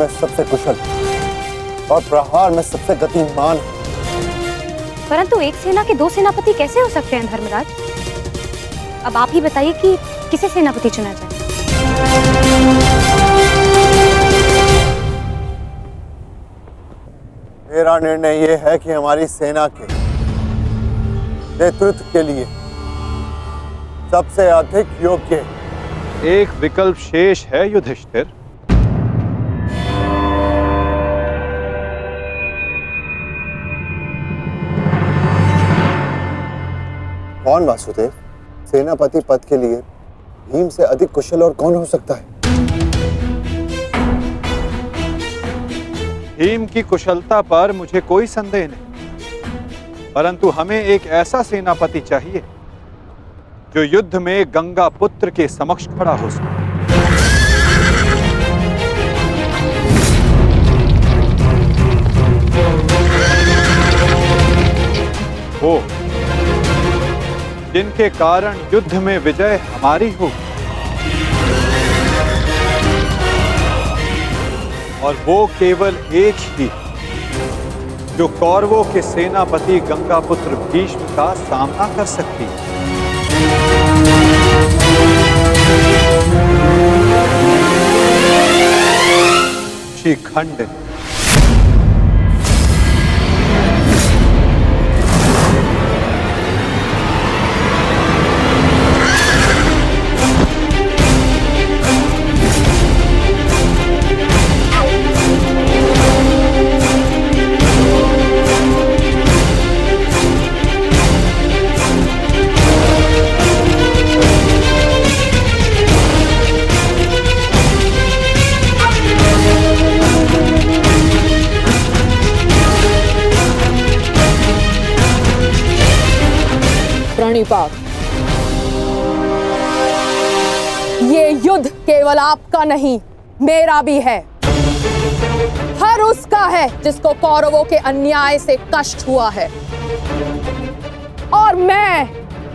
मैं सबसे कुशल और प्रहार में सबसे गतिमान हूं। परंतु एक सेना के 2 सेनापति कैसे हो सकते हैं धर्मराज? अब आप ही बताइए कि किसे सेनापति चुना जाए। मेरा निर्णय यह है कि हमारी सेना के नेतृत्व के लिए सबसे अधिक योग्य एक विकल्प शेष है युधिष्ठिर। कौन वासुदेव? सेनापति पद के लिए भीम से अधिक कुशल और कौन हो सकता है? भीम की कुशलता पर मुझे कोई संदेह नहीं, परंतु हमें एक ऐसा सेनापति चाहिए जो युद्ध में गंगा पुत्र के समक्ष खड़ा हो सके। वो जिनके कारण युद्ध में विजय हमारी हो, और वो केवल एक ही जो कौरवों के सेनापति गंगापुत्र भीष्म का सामना कर सकती है। शिखंड। प्रणिपात, ये युद्ध केवल आपका नहीं, मेरा भी है। हर उसका है जिसको कौरवों के अन्याय से कष्ट हुआ है। और मैं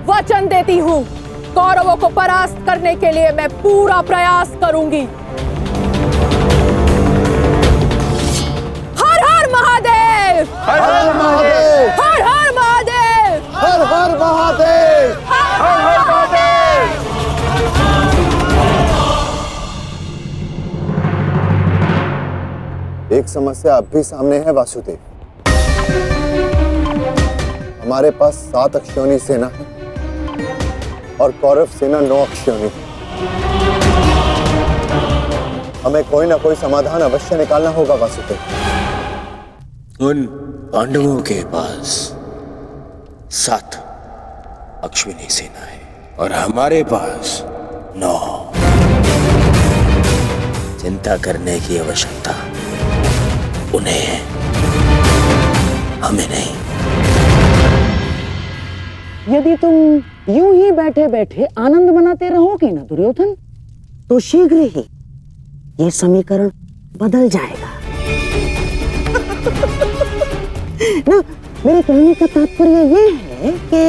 वचन देती हूं, कौरवों को परास्त करने के लिए मैं पूरा प्रयास करूंगी। हर हर महादेव! हर हर महादेव! हर हर महादेव! हर हर महादेव! हर हर महादेव! एक समस्या अब भी सामने है वासुदेव। हमारे पास 7 अक्षौणी सेना है और कौरव सेना 9 अक्षौणी। हमें कोई ना कोई समाधान अवश्य निकालना होगा वासुदेव। उन पांडवों के पास 7 अश्विनी सेना है और हमारे पास 9। चिंता करने की आवश्यकता उन्हें है, हमें नहीं। यदि तुम यूं ही बैठे बैठे आनंद मनाते रहोगे ना दुर्योधन, तो शीघ्र ही ये समीकरण बदल जाएगा। ना, मेरे कहने का तात्पर्य ये है कि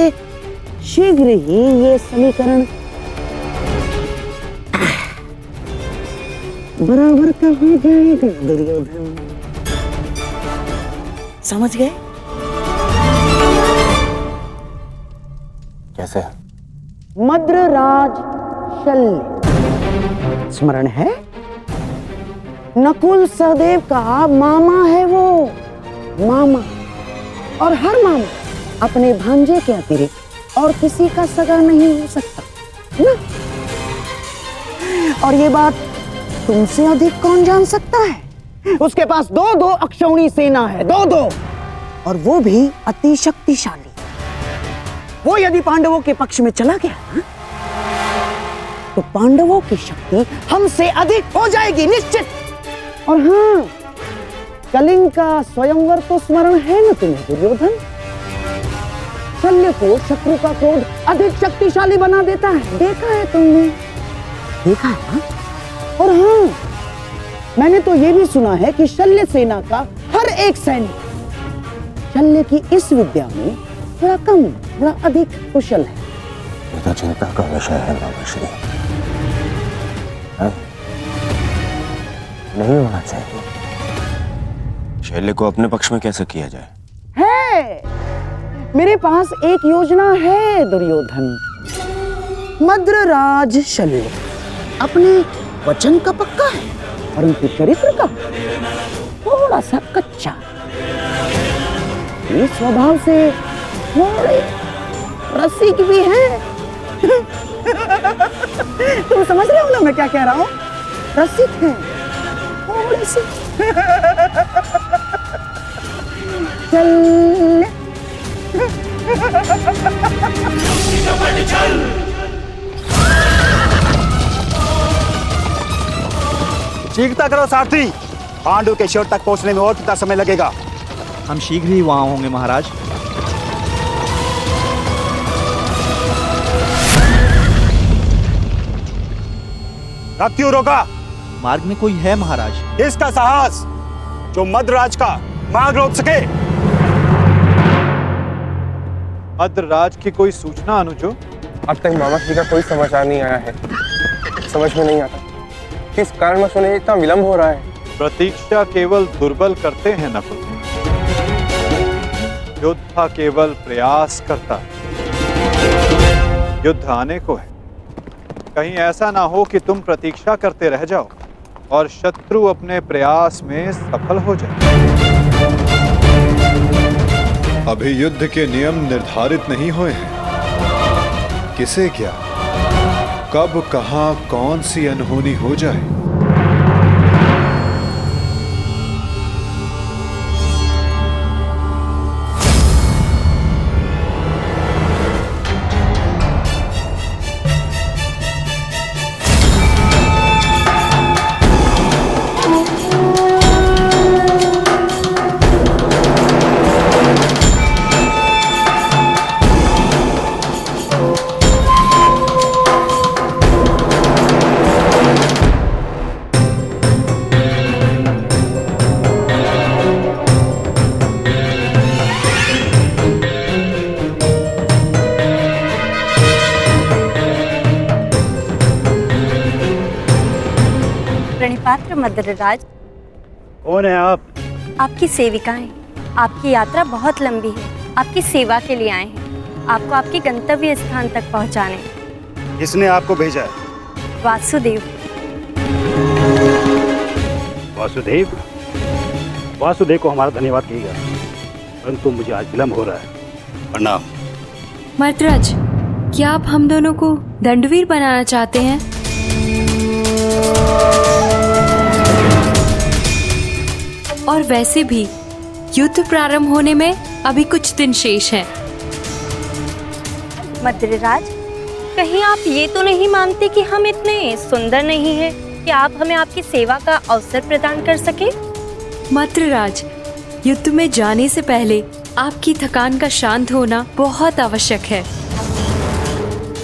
शीघ्र ही ये समीकरण बराबर का हो जाएगा दुर्योधन। समझ गए? कैसे? मद्रराज शल्य स्मरण है? नकुल सहदेव का मामा है वो, मामा। और हर मामा अपने भांजे के अतिरिक्त और किसी का सगा नहीं हो सकता ना? और ये बात तुमसे अधिक कौन जान सकता है? उसके पास 2-2 अक्षौणी सेना है, 2-2, और वो भी अति शक्तिशाली। वो यदि पांडवों के पक्ष में चला गया ना, तो पांडवों की शक्ति हमसे अधिक हो जाएगी निश्चित। और हाँ, कलिंग का स्वयंवर तो स्मरण है ना तुम्हें दुर्योधन? शल्य को शत्रु का क्रोध अधिक शक्तिशाली बना देता है, देखा है तुमने? देखा है ना? और हाँ, मैंने तो ये भी सुना है कि शल्य सेना का हर एक सैनिक शल्य की इस विद्या में थोड़ा कम, थोड़ा अधिक कुशल है। ये तो चिंता का विषय है बाबाश्री। नहीं होना चाहिए। शैले को अपने पक्ष में कैसे किया जाए? है, मेरे पास एक योजना है दुर्योधन। मद्रराज शल्य अपने वचन का पक्का है, परंतु चरित्र का थोड़ा सा कच्चा। ये स्वभाव से थोड़े रसिक भी है। तुम समझ रहे हो ना मैं क्या कह रहा हूँ? रसिक है थोड़े से। चल शीघ्रता करो सारथी, पांडु के शिविर तक पहुंचने में और कितना समय लगेगा? हम शीघ्र ही वहां होंगे महाराज। रथ क्यों रोका? मार्ग में कोई है महाराज। किसका साहस जो मद्रराज का मार्ग रोक सके? मद्रराज की कोई सूचना अनुजो? अब तक मामा श्री का कोई समाचार नहीं आया है। समझ में नहीं आता किस कारणवश उन्हें इतना विलंब हो रहा है। प्रतीक्षा केवल दुर्बल करते हैं नकुल, योद्धा केवल प्रयास करता है। युद्ध आने को है, कहीं ऐसा ना हो कि तुम प्रतीक्षा करते रह जाओ और शत्रु अपने प्रयास में सफल हो जाए। अभी युद्ध के नियम निर्धारित नहीं हुए हैं। किसे क्या, कब, कहां, कौन सी अनहोनी हो जाए। प्रणिपात्र मद्रराज। कौन है आप? आपकी सेविकाएं। आपकी यात्रा बहुत लंबी है, आपकी सेवा के लिए आए हैं, आपको आपके गंतव्य स्थान तक पहुंचाने। किसने आपको भेजा है? वासुदेव। वासुदेव? वासुदेव को हमारा धन्यवाद कीजिएगा, परंतु मुझे आज विलंब हो रहा है। प्रणाम। मर्दराज, क्या आप हम दोनों को दंडवीर बनाना चाहते हैं? और वैसे भी युद्ध प्रारंभ होने में अभी कुछ दिन शेष हैं। मद्रराज, कहीं आप ये तो नहीं मानते कि हम इतने सुंदर नहीं हैं कि आप हमें आपकी सेवा का अवसर प्रदान कर सके? मद्रराज, युद्ध में जाने से पहले आपकी थकान का शांत होना बहुत आवश्यक है।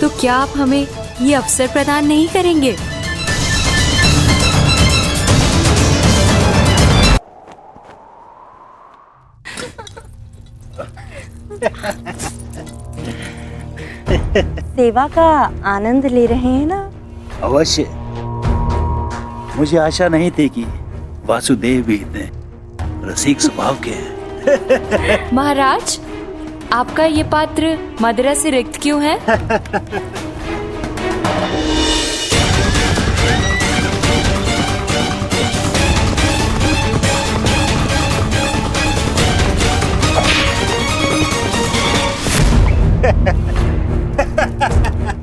तो क्या आप हमें ये अवसर प्रदान नहीं करेंगे? सेवा का आनंद ले रहे हैं ना? अवश्य। मुझे आशा नहीं थी कि वासुदेव भी इतने रसिक स्वभाव के हैं। महाराज, आपका ये पात्र मदिरा से रिक्त क्यों है?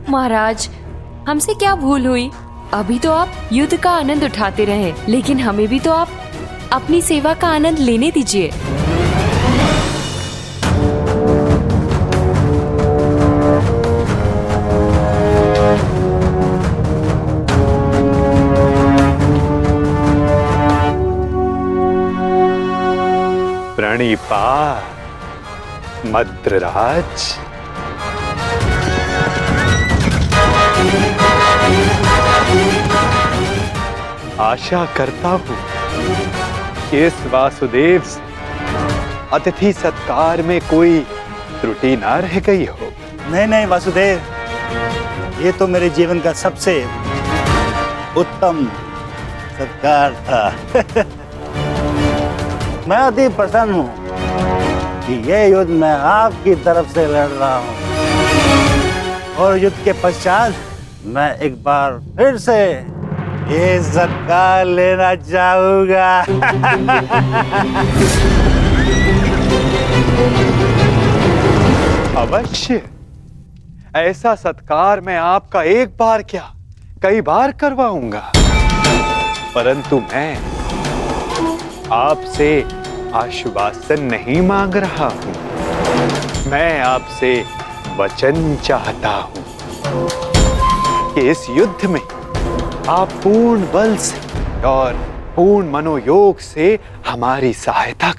महाराज, हमसे क्या भूल हुई? अभी तो आप युद्ध का आनंद उठाते रहे, लेकिन हमें भी तो आप अपनी सेवा का आनंद लेने दीजिए। प्रणिपात मद्रराज। आशा करता हूँ कि इस वासुदेव से अतिथि सत्कार में कोई त्रुटि ना रह गई हो। नहीं नहीं सत्कार था। मैं अति प्रसन्न हूँ कि ये युद्ध मैं आपकी तरफ से लड़ रहा हूँ और युद्ध के पश्चात मैं एक बार फिर से ये सत्कार लेना चाहूंगा। अवश्य, ऐसा सत्कार मैं आपका एक बार क्या कई बार करवाऊंगा, परंतु मैं आपसे आश्वासन नहीं मांग रहा हूं, मैं आपसे वचन चाहता हूं कि इस युद्ध में आप पूर्ण बल से और पूर्ण मनोयोग से हमारी सहायता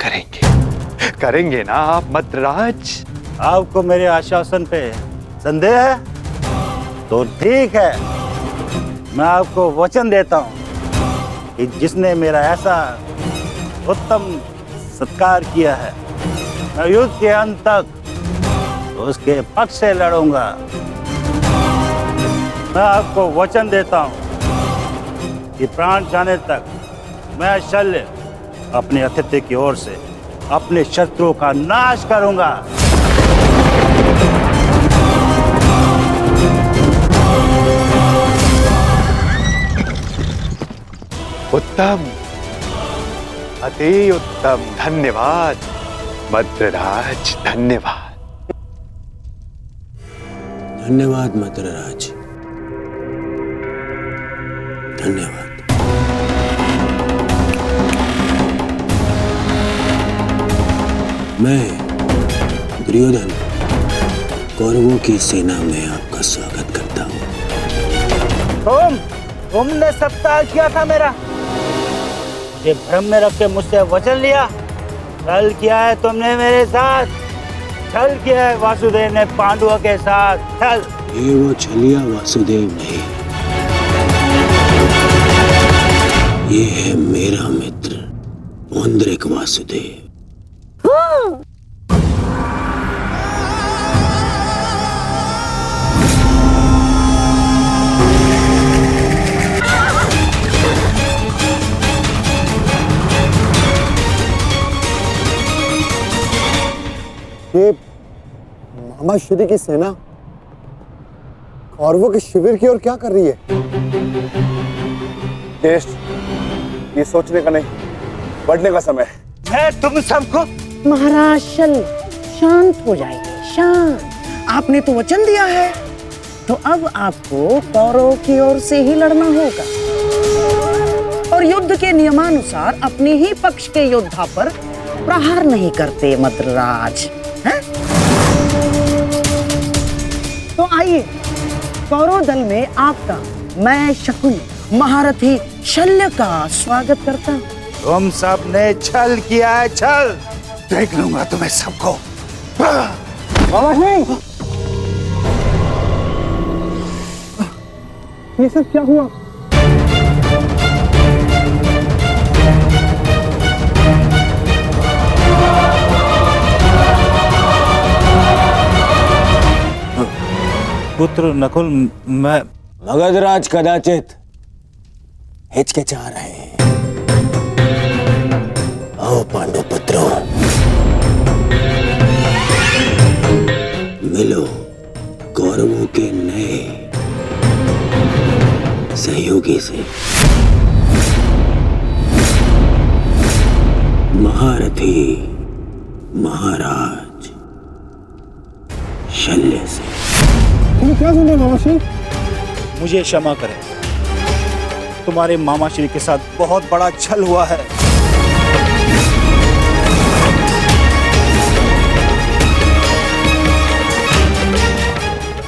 करेंगे ना आप मद्राज? आपको मेरे आश्वासन पे संदेह है? तो ठीक है, मैं आपको वचन देता हूं कि जिसने मेरा ऐसा उत्तम सत्कार किया है, मैं युद्ध के अंत तक उसके पक्ष से लड़ूंगा। मैं आपको वचन देता हूं कि प्राण जाने तक मैं शल्य अपने अतिथि की ओर से अपने शत्रुओं का नाश करूंगा। उत्तम, अति उत्तम, धन्यवाद मद्रराज, धन्यवाद। धन्यवाद मद्रराज, धन्यवाद। मैं दुर्योधन कौरवों की सेना में आपका स्वागत करता हूँ। तुमने सत्कार किया था मेरा, मुझे भ्रम में रख के मुझसे वचन लिया। छल किया है तुमने मेरे साथ, छल किया है वासुदेव ने पांडवों के साथ, छल। ये वो छलिया वासुदेव नहीं, ये है मेरा मित्र पौंड्रिक वासुदेव। ये मामा श्री की सेना कौरवों के शिविर की ओर क्या कर रही है? देश, ये सोचने का नहीं, बढ़ने का समय है। मैं तुम सबको महाराज शल्य, शांत हो जाइए, शांत। आपने तो वचन दिया है, तो अब आपको कौरवों की ओर से ही लड़ना होगा और युद्ध के नियमानुसार अपने ही पक्ष के योद्धा पर प्रहार नहीं करते मद्रराज, हैं? तो आइए, कौरव दल में आपका मैं शकुनी महारथी शल्य का स्वागत करता हूँ। तुम सब ने छल किया है, छल। देख लूंगा तुम्हें सबको। ये सब क्या हुआ? पुत्र नकुल, मैं मगधराज कदाचित हिचकिचा रहे हैं। आओ पांडु पुत्रों, मिलो कौरवों के नए सहयोगी से, महारथी महाराज शल्य से। तुम क्या सुन रहे हो मामाश्री? मुझे क्षमा करें, तुम्हारे मामाश्री के साथ बहुत बड़ा छल हुआ है।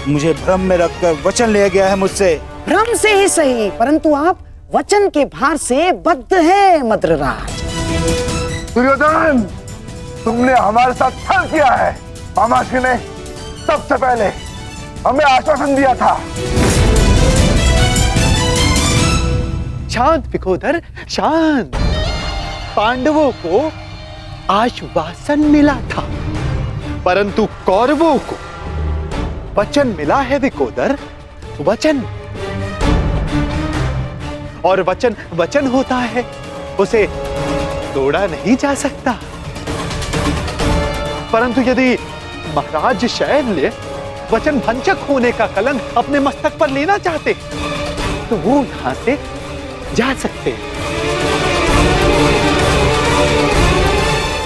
मुझे भ्रम में रखकर वचन लिया गया है मुझसे। भ्रम से ही सही, परंतु आप वचन के भार से बद्ध है मद्रराज। दुर्योधन, तुमने हमारे साथ छल किया है। मामाश्री ने सबसे पहले हमें आश्वासन दिया था। शांत विकोधर, शांत। पांडवों को आश्वासन मिला था, परंतु कौरवों को वचन मिला है विकोधर, वचन। और वचन वचन होता है, उसे तोड़ा नहीं जा सकता। परंतु यदि महाराज शैल्य वचन भंजक होने का कलंक अपने मस्तक पर लेना चाहते तो वो यहां से जा सकते हैं।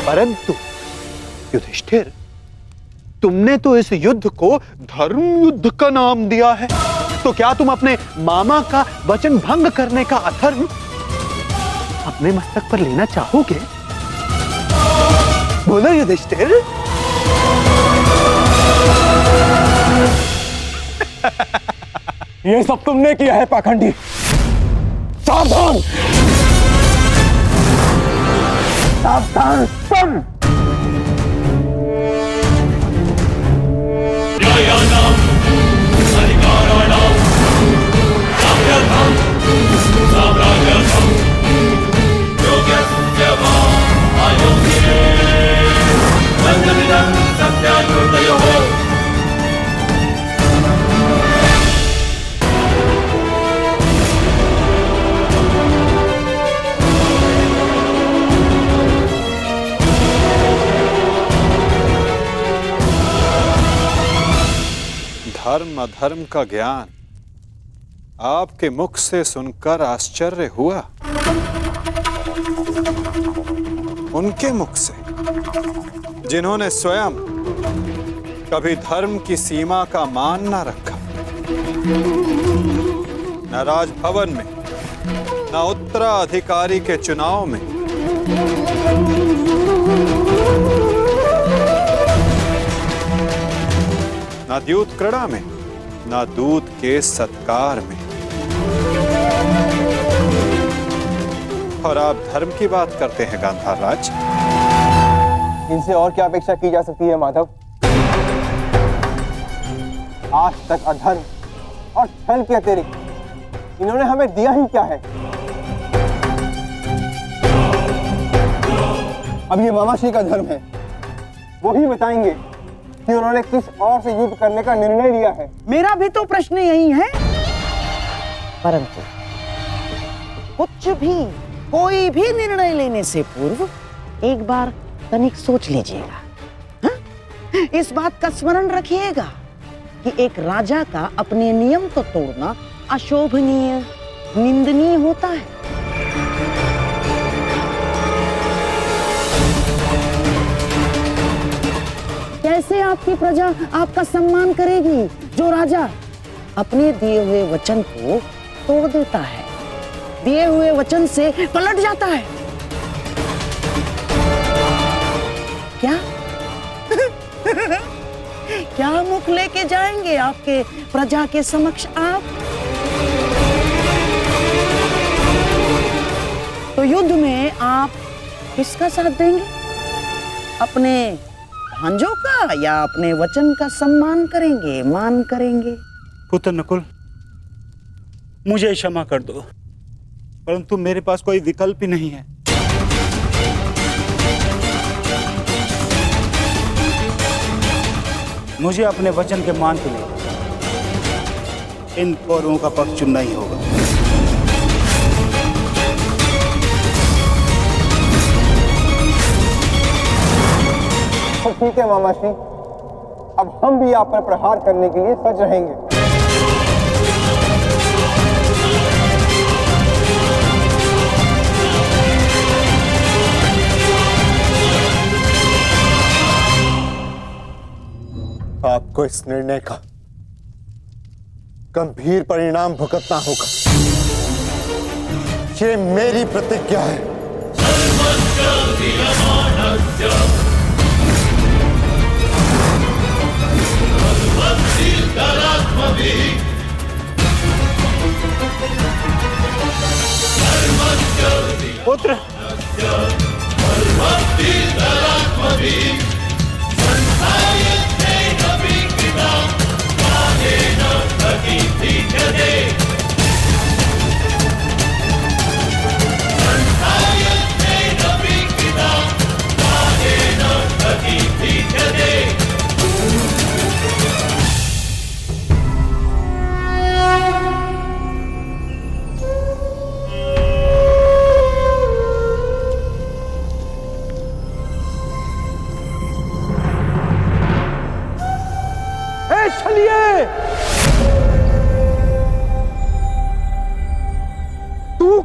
परंतु युधिष्ठिर, तुमने तो इस युद्ध को धर्म युद्ध का नाम दिया है, तो क्या तुम अपने मामा का वचन भंग करने का अधर्म अपने मस्तक पर लेना चाहोगे? बोलो युधिष्ठिर। ये सब तुमने किया है पाखंडी। सावधान, सावधान सुन। धर्म अधर्म का ज्ञान आपके मुख से सुनकर आश्चर्य हुआ, उनके मुख से जिन्होंने स्वयं कभी धर्म की सीमा का मान न रखा, न राजभवन में, न उत्तराधिकारी के चुनाव में, न द्यूत क्रीड़ा में, न दूत के सत्कार में। और आप धर्म की बात करते हैं गांधार राज। इनसे और क्या अपेक्षा की जा सकती है माधव? आज तक अधर्म और छल के अतिरिक्त इन्होंने हमें दिया ही क्या है? अब ये मामाश्री का धर्म है, वो ही बताएंगे कि उन्होंने किस और से युद्ध करने का निर्णय लिया है। मेरा भी तो प्रश्न यही है। परंतु कुछ भी, कोई भी निर्णय लेने से पूर्व एक बार तनिक सोच लीजिएगा। हाँ? इस बात का स्मरण रखिएगा कि एक राजा का अपने नियम को तोड़ना अशोभनीय, निंदनीय होता है। कैसे आपकी प्रजा आपका सम्मान करेगी जो राजा अपने दिए हुए वचन को तोड़ देता है, दिए हुए वचन से पलट जाता है? क्या क्या मुख लेके जाएंगे आपके प्रजा के समक्ष आप? तो युद्ध में आप किसका साथ देंगे? अपने भांजों का या अपने वचन का सम्मान करेंगे, मान करेंगे? पुत्र नकुल, मुझे क्षमा कर दो, परंतु मेरे पास कोई विकल्प ही नहीं है। मुझे अपने वचन के मान के लिए इन कौरवों का पक्ष चुनना ही होगा। तो ठीक है मामाश्री, अब हम भी आप पर प्रहार करने के लिए सज रहेंगे। आपको इस निर्णय का गंभीर परिणाम भुगतना होगा। ये मेरी प्रतिज्ञा है। पुत्र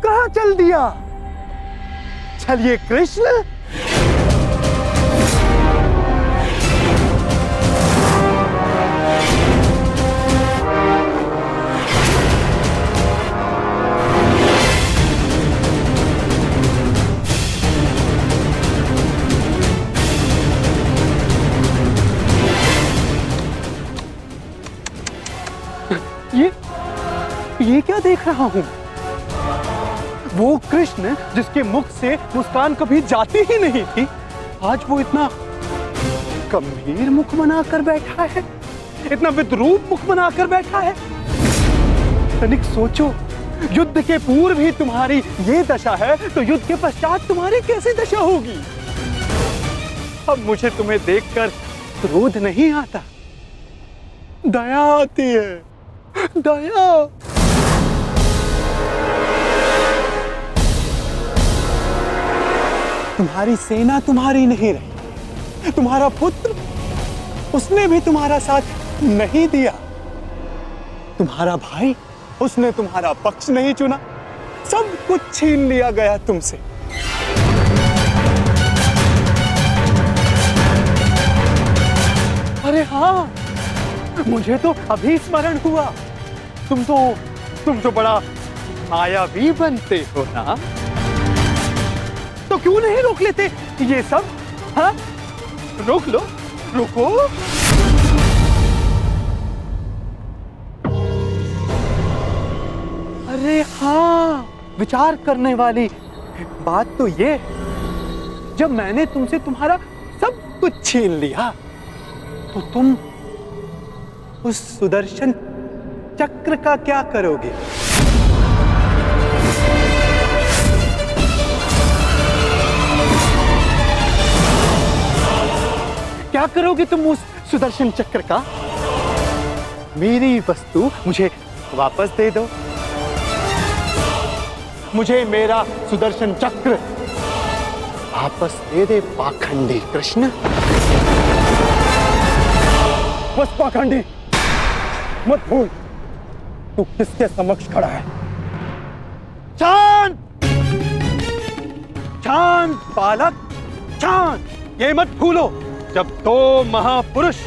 कहां चल दिया? चलिए कृष्ण। ये क्या देख रहा हूं? वो कृष्ण जिसके मुख से मुस्कान कभी जाती ही नहीं थी, आज वो इतना गंभीर मुख बनाकर बैठा है, इतना विद्रूप मुख बनाकर बैठा है। तनिक सोचो, युद्ध के पूर्व ही तुम्हारी ये दशा है, तो युद्ध के पश्चात तुम्हारी कैसी दशा होगी? अब मुझे तुम्हें देखकर क्रोध नहीं आता, दया आती है, दया। तुम्हारी सेना तुम्हारी नहीं रही, तुम्हारा पुत्र, उसने भी तुम्हारा साथ नहीं दिया, तुम्हारा भाई, उसने तुम्हारा पक्ष नहीं चुना, सब कुछ छीन लिया गया तुमसे। अरे हाँ, मुझे तो अभी स्मरण हुआ, तुम तो बड़ा मायावी बनते हो ना, तो क्यों नहीं रोक लेते ये सब? हाँ, रोक लो, रुको। अरे हाँ, विचार करने वाली बात तो ये, जब मैंने तुमसे तुम्हारा सब कुछ छीन लिया, तो तुम उस सुदर्शन चक्र का क्या करोगे? क्या करोगे तुम उस सुदर्शन चक्र का? मेरी वस्तु मुझे वापस दे दो, मुझे मेरा सुदर्शन चक्र वापस दे दे पाखंडी कृष्ण। बस पाखंडी, मत भूल तू किसके समक्ष खड़ा है। शांत, शांत बालक, शांत। ये मत भूलो, जब दो महापुरुष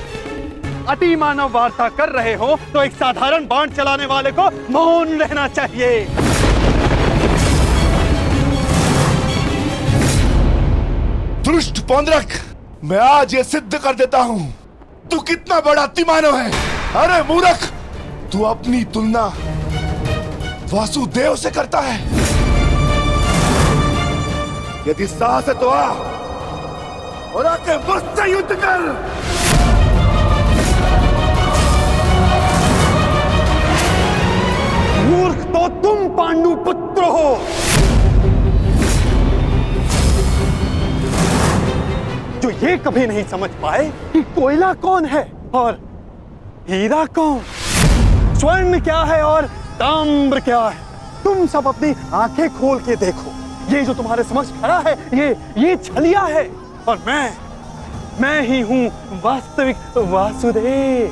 अति मानव वार्ता कर रहे हो, तो एक साधारण बाण चलाने वाले को मौन रहना चाहिए। दुष्ट पौंड्रक, मैं आज ये सिद्ध कर देता हूं तू कितना बड़ा अतिमानव है। अरे मूर्ख, तू अपनी तुलना वासुदेव से करता है। यदि साहस है तो आ और आके मुझसे युद्ध कर। मूर्ख तो तुम पांडु पुत्र हो। जो ये कभी नहीं समझ पाए कि कोयला कौन है और हीरा कौन, स्वर्ण क्या है और ताम्र क्या है। तुम सब अपनी आंखें खोल के देखो, ये जो तुम्हारे समक्ष खड़ा है, ये छलिया है, और मैं ही हूं वास्तविक वासुदेव,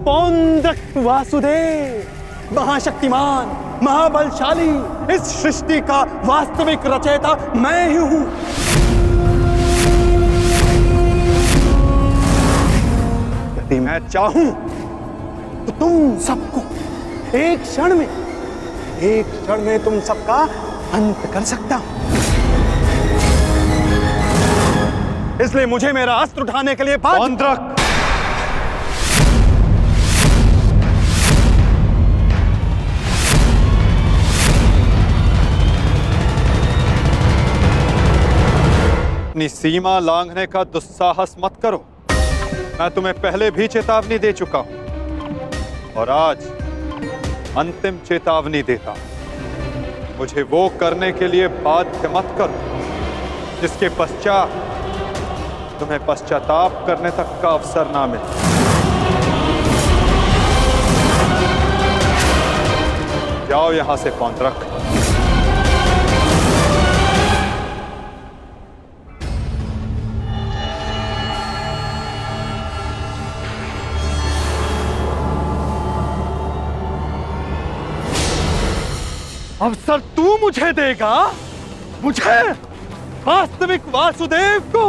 पौंड्रक वासुदेव, महाशक्तिमान, महाबलशाली, इस सृष्टि का वास्तविक रचयिता मैं ही हूं। यदि मैं चाहूं तो तुम सबको एक क्षण में तुम सबका अंत कर सकता हूं। इसलिए मुझे मेरा अस्त्र उठाने के लिए पौंड्रक, अपनी सीमा लांघने का दुस्साहस मत करो। मैं तुम्हें पहले भी चेतावनी दे चुका हूं और आज अंतिम चेतावनी देता हूं। मुझे वो करने के लिए बाध्य मत करो जिसके पश्चात तुम्हें पश्चाताप करने तक का अवसर ना मिले। जाओ यहां से पौंड्रक। अवसर तू मुझे देगा, मुझे, वास्तविक वासुदेव को,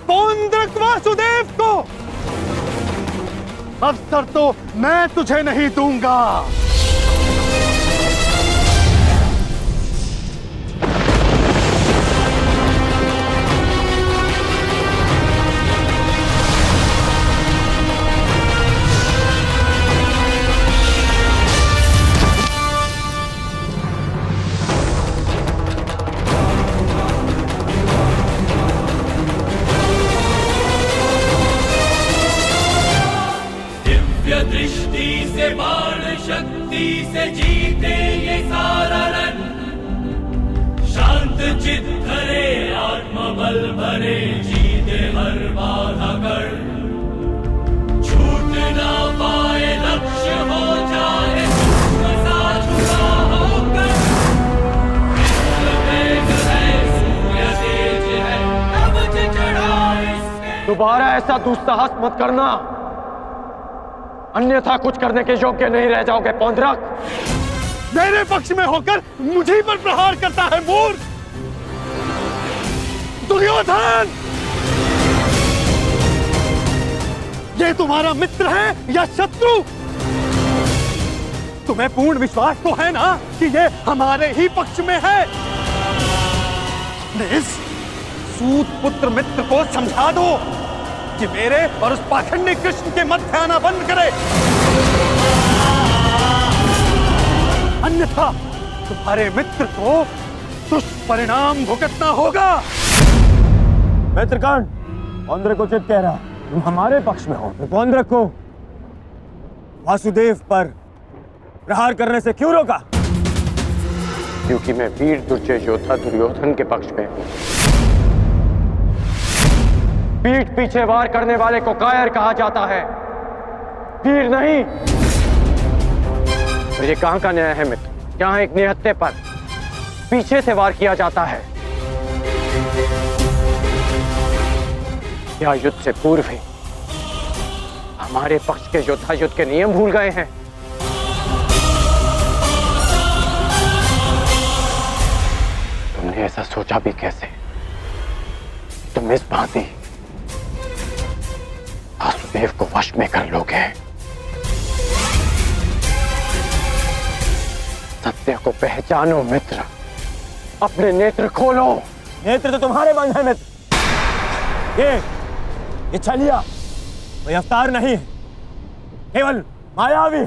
पौंड्रक वासुदेव को। अवसर तो मैं तुझे नहीं दूंगा। दृष्टि से बाण शक्ति से जीते ये सारा रण, शांत चित धरे आत्मबल भरे जीते हर बाधा कर, छूट ना पाए लक्ष्य हो जाए जुड़ा होकर, सूर्य तेज है कवच चढ़ा इसके। दोबारा ऐसा दुस्साहस मत करना, अन्यथा कुछ करने के योग्य नहीं रह जाओगे पौंड्रक। मेरे पक्ष में होकर मुझे पर प्रहार करता है मूर्ख दुर्योधन। ये तुम्हारा मित्र है या शत्रु? तुम्हें पूर्ण विश्वास तो है ना कि ये हमारे ही पक्ष में है? इस सूत पुत्र मित्र को समझा दो कि मेरे और उस पाखंडी कृष्ण के मध्य आना बंद करे, अन्यथा तुम्हारे मित्र को दुष्परिणाम भुगतना होगा। मित्रकर्ण, पौंड्रक को चित कह रहा, तुम हमारे पक्ष में हो, तो पौंड्रक को वासुदेव पर प्रहार करने से क्यों रोका? क्योंकि मैं वीर दुर्जय योद्धा दुर्योधन के पक्ष में हूं। पीठ पीछे वार करने वाले को कायर कहा जाता है, वीर नहीं। और ये कहां का न्याय है मित्र, जहां एक निहत्थे पर पीछे से वार किया जाता है? क्या युद्ध से पूर्व ही हमारे पक्ष के योद्धा युद्ध के नियम भूल गए हैं? तुमने ऐसा सोचा भी कैसे? तुम इस भांति वासुदेव को वश में कर लोगे? सत्य को पहचानो मित्र, अपने नेत्र खोलो। नेत्र तो तुम्हारे बंद है मित्र। ये छलिया कोई अवतार नहीं है, केवल मायावी है।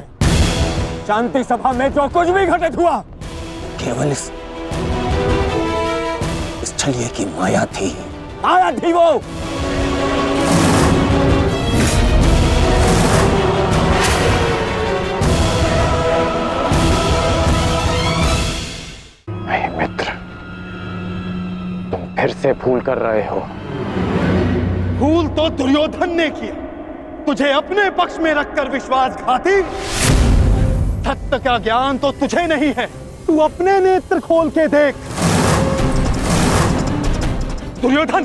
शांति सभा में जो कुछ भी घटित हुआ केवल इस छलिए की माया थी। माया थी वो। मित्र, तुम फिर से भूल कर रहे हो। भूल तो दुर्योधन ने किया, तुझे अपने पक्ष में रखकर विश्वासघाती। सत्य का ज्ञान तो तुझे नहीं है, तू अपने नेत्र खोल के देख। दुर्योधन,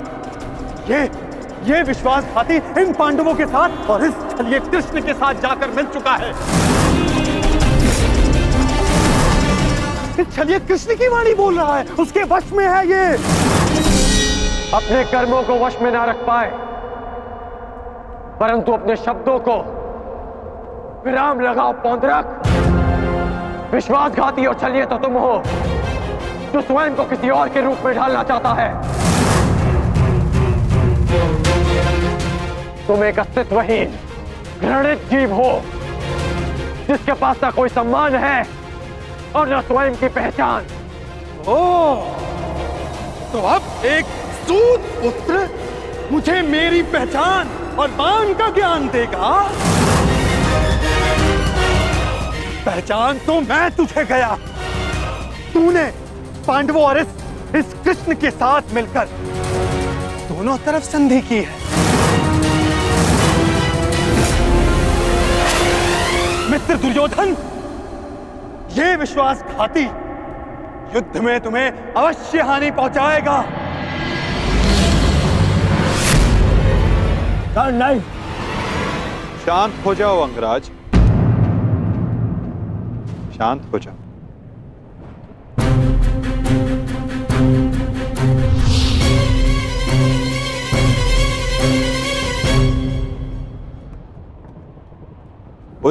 ये विश्वासघाती इन पांडवों के साथ और इस छलिए कृष्ण के साथ जाकर मिल चुका है। छलिए कृष्ण की वाणी बोल रहा है, उसके वश में है ये। अपने कर्मों को वश में ना रख पाए, परंतु अपने शब्दों को विराम लगाओ पौंड्रक। विश्वासघाती और छलिए तो तुम हो, जो स्वयं को किसी और के रूप में ढालना चाहता है। तुम एक अस्तित्वहीन, घृणित जीव हो, जिसके पास ना कोई सम्मान है और न स्वयं की पहचान। तो अब एक सूत पुत्र मुझे मेरी पहचान और बाण का ज्ञान देगा? पहचान तो मैं तुझे गया। तूने पांडवों और इस कृष्ण के साथ मिलकर दोनों तरफ संधि की है। मित्र दुर्योधन, ये विश्वासघाती युद्ध में तुम्हें अवश्य हानि पहुंचाएगा। नहीं। शांत हो जाओ अंगराज, शांत हो जाओ।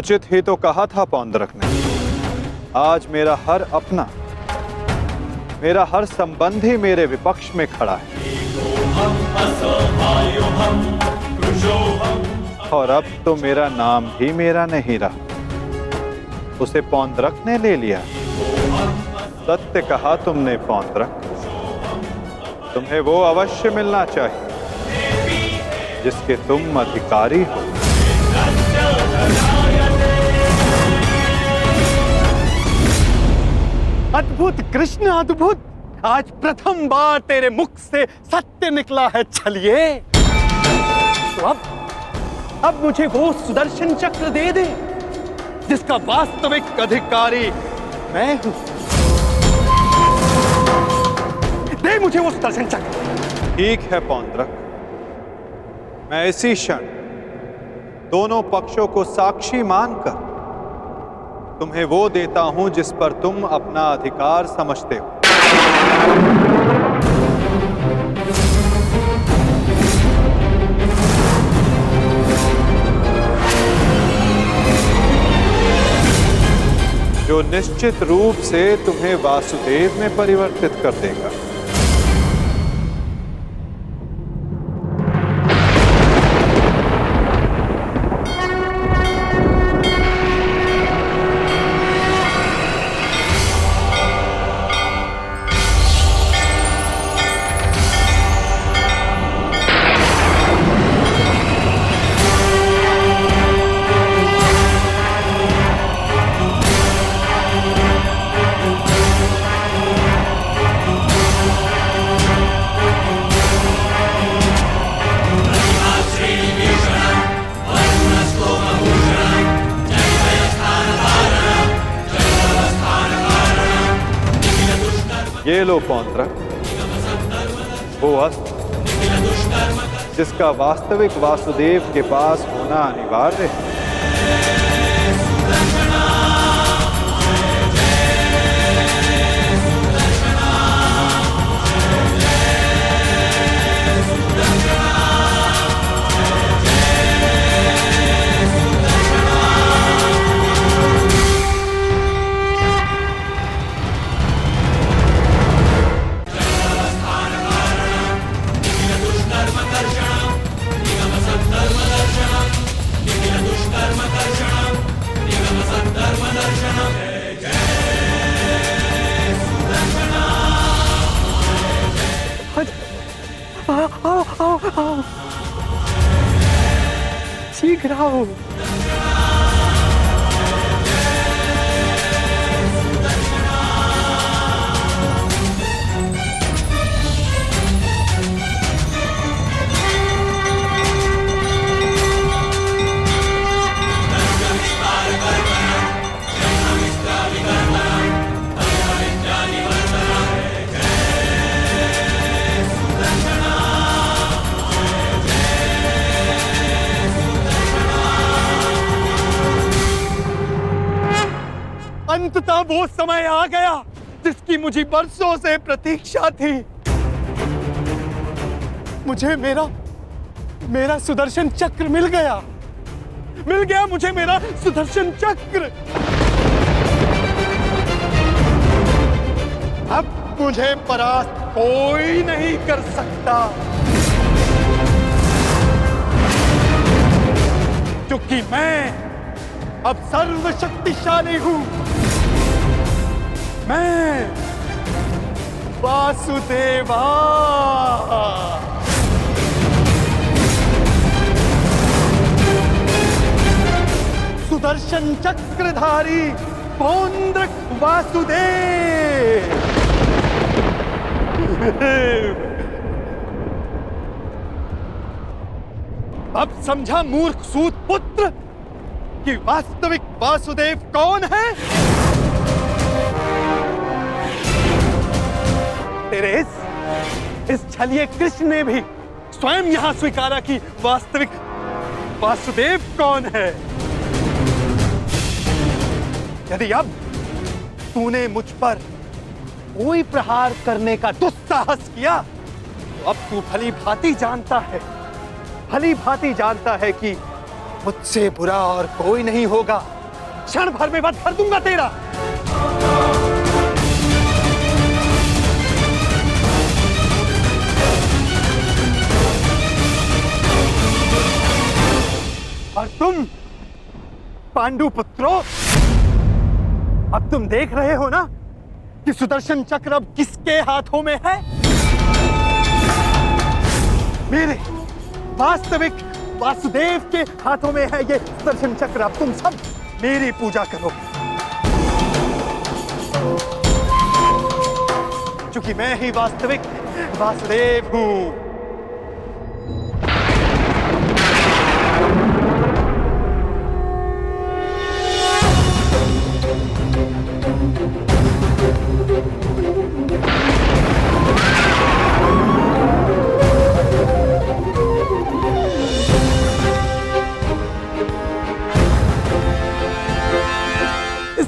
उचित ही तो कहा था पौंड्रक ने। आज मेरा हर अपना, मेरा हर संबंधी मेरे विपक्ष में खड़ा है, और अब तो मेरा नाम भी मेरा नहीं रहा, उसे पौंड्रक ने ले लिया। सत्य कहा तुमने पौंड्रक, तुम्हें वो अवश्य मिलना चाहिए जिसके तुम अधिकारी हो। अद्भुत कृष्ण अद्भुत, आज प्रथम बार तेरे मुख से सत्य निकला है छलिए। तो अब मुझे वो सुदर्शन चक्र दे दे जिसका वास्तविक अधिकारी मैं हूं। दे मुझे वो सुदर्शन चक्र। ठीक है पौंड्रक, मैं इसी क्षण दोनों पक्षों को साक्षी मानकर तुम्हें वो देता हूं जिस पर तुम अपना अधिकार समझते हो। जो निश्चित रूप से तुम्हें वासुदेव में परिवर्तित कर देगा। ये लो पौंड्रक, वो अस्त्र जिसका वास्तविक वासुदेव के पास होना अनिवार्य है। आओ, शीघ्र आओ। अंततः वो समय आ गया जिसकी मुझे बरसों से प्रतीक्षा थी। मुझे मेरा सुदर्शन चक्र मिल गया मुझे मेरा सुदर्शन चक्र। अब मुझे परास्त कोई नहीं कर सकता, क्योंकि मैं अब सर्वशक्तिशाली हूं। मैं वासुदेवा। सुदर्शन चक्रधारी पौंड्रक वासुदेव। अब समझा मूर्ख सूत पुत्र कि वास्तविक वासुदेव कौन है? तेरे इस छलिए कृष्ण ने भी स्वयं यहां स्वीकारा कि वास्तविक वासुदेव कौन है। यदि अब तूने मुझ पर कोई प्रहार करने का दुस्साहस किया तो अब तू भली भांति जानता है कि मुझसे बुरा और कोई नहीं होगा। क्षण भर में वध कर दूंगा तेरा। और तुम पांडु पुत्रों, अब तुम देख रहे हो ना कि सुदर्शन चक्र अब किसके हाथों में है? मेरे वास्तविक वासुदेव के हाथों में है ये सुदर्शन चक्र। अब तुम सब मेरी पूजा करो, क्योंकि मैं ही वास्तविक वासुदेव हूं।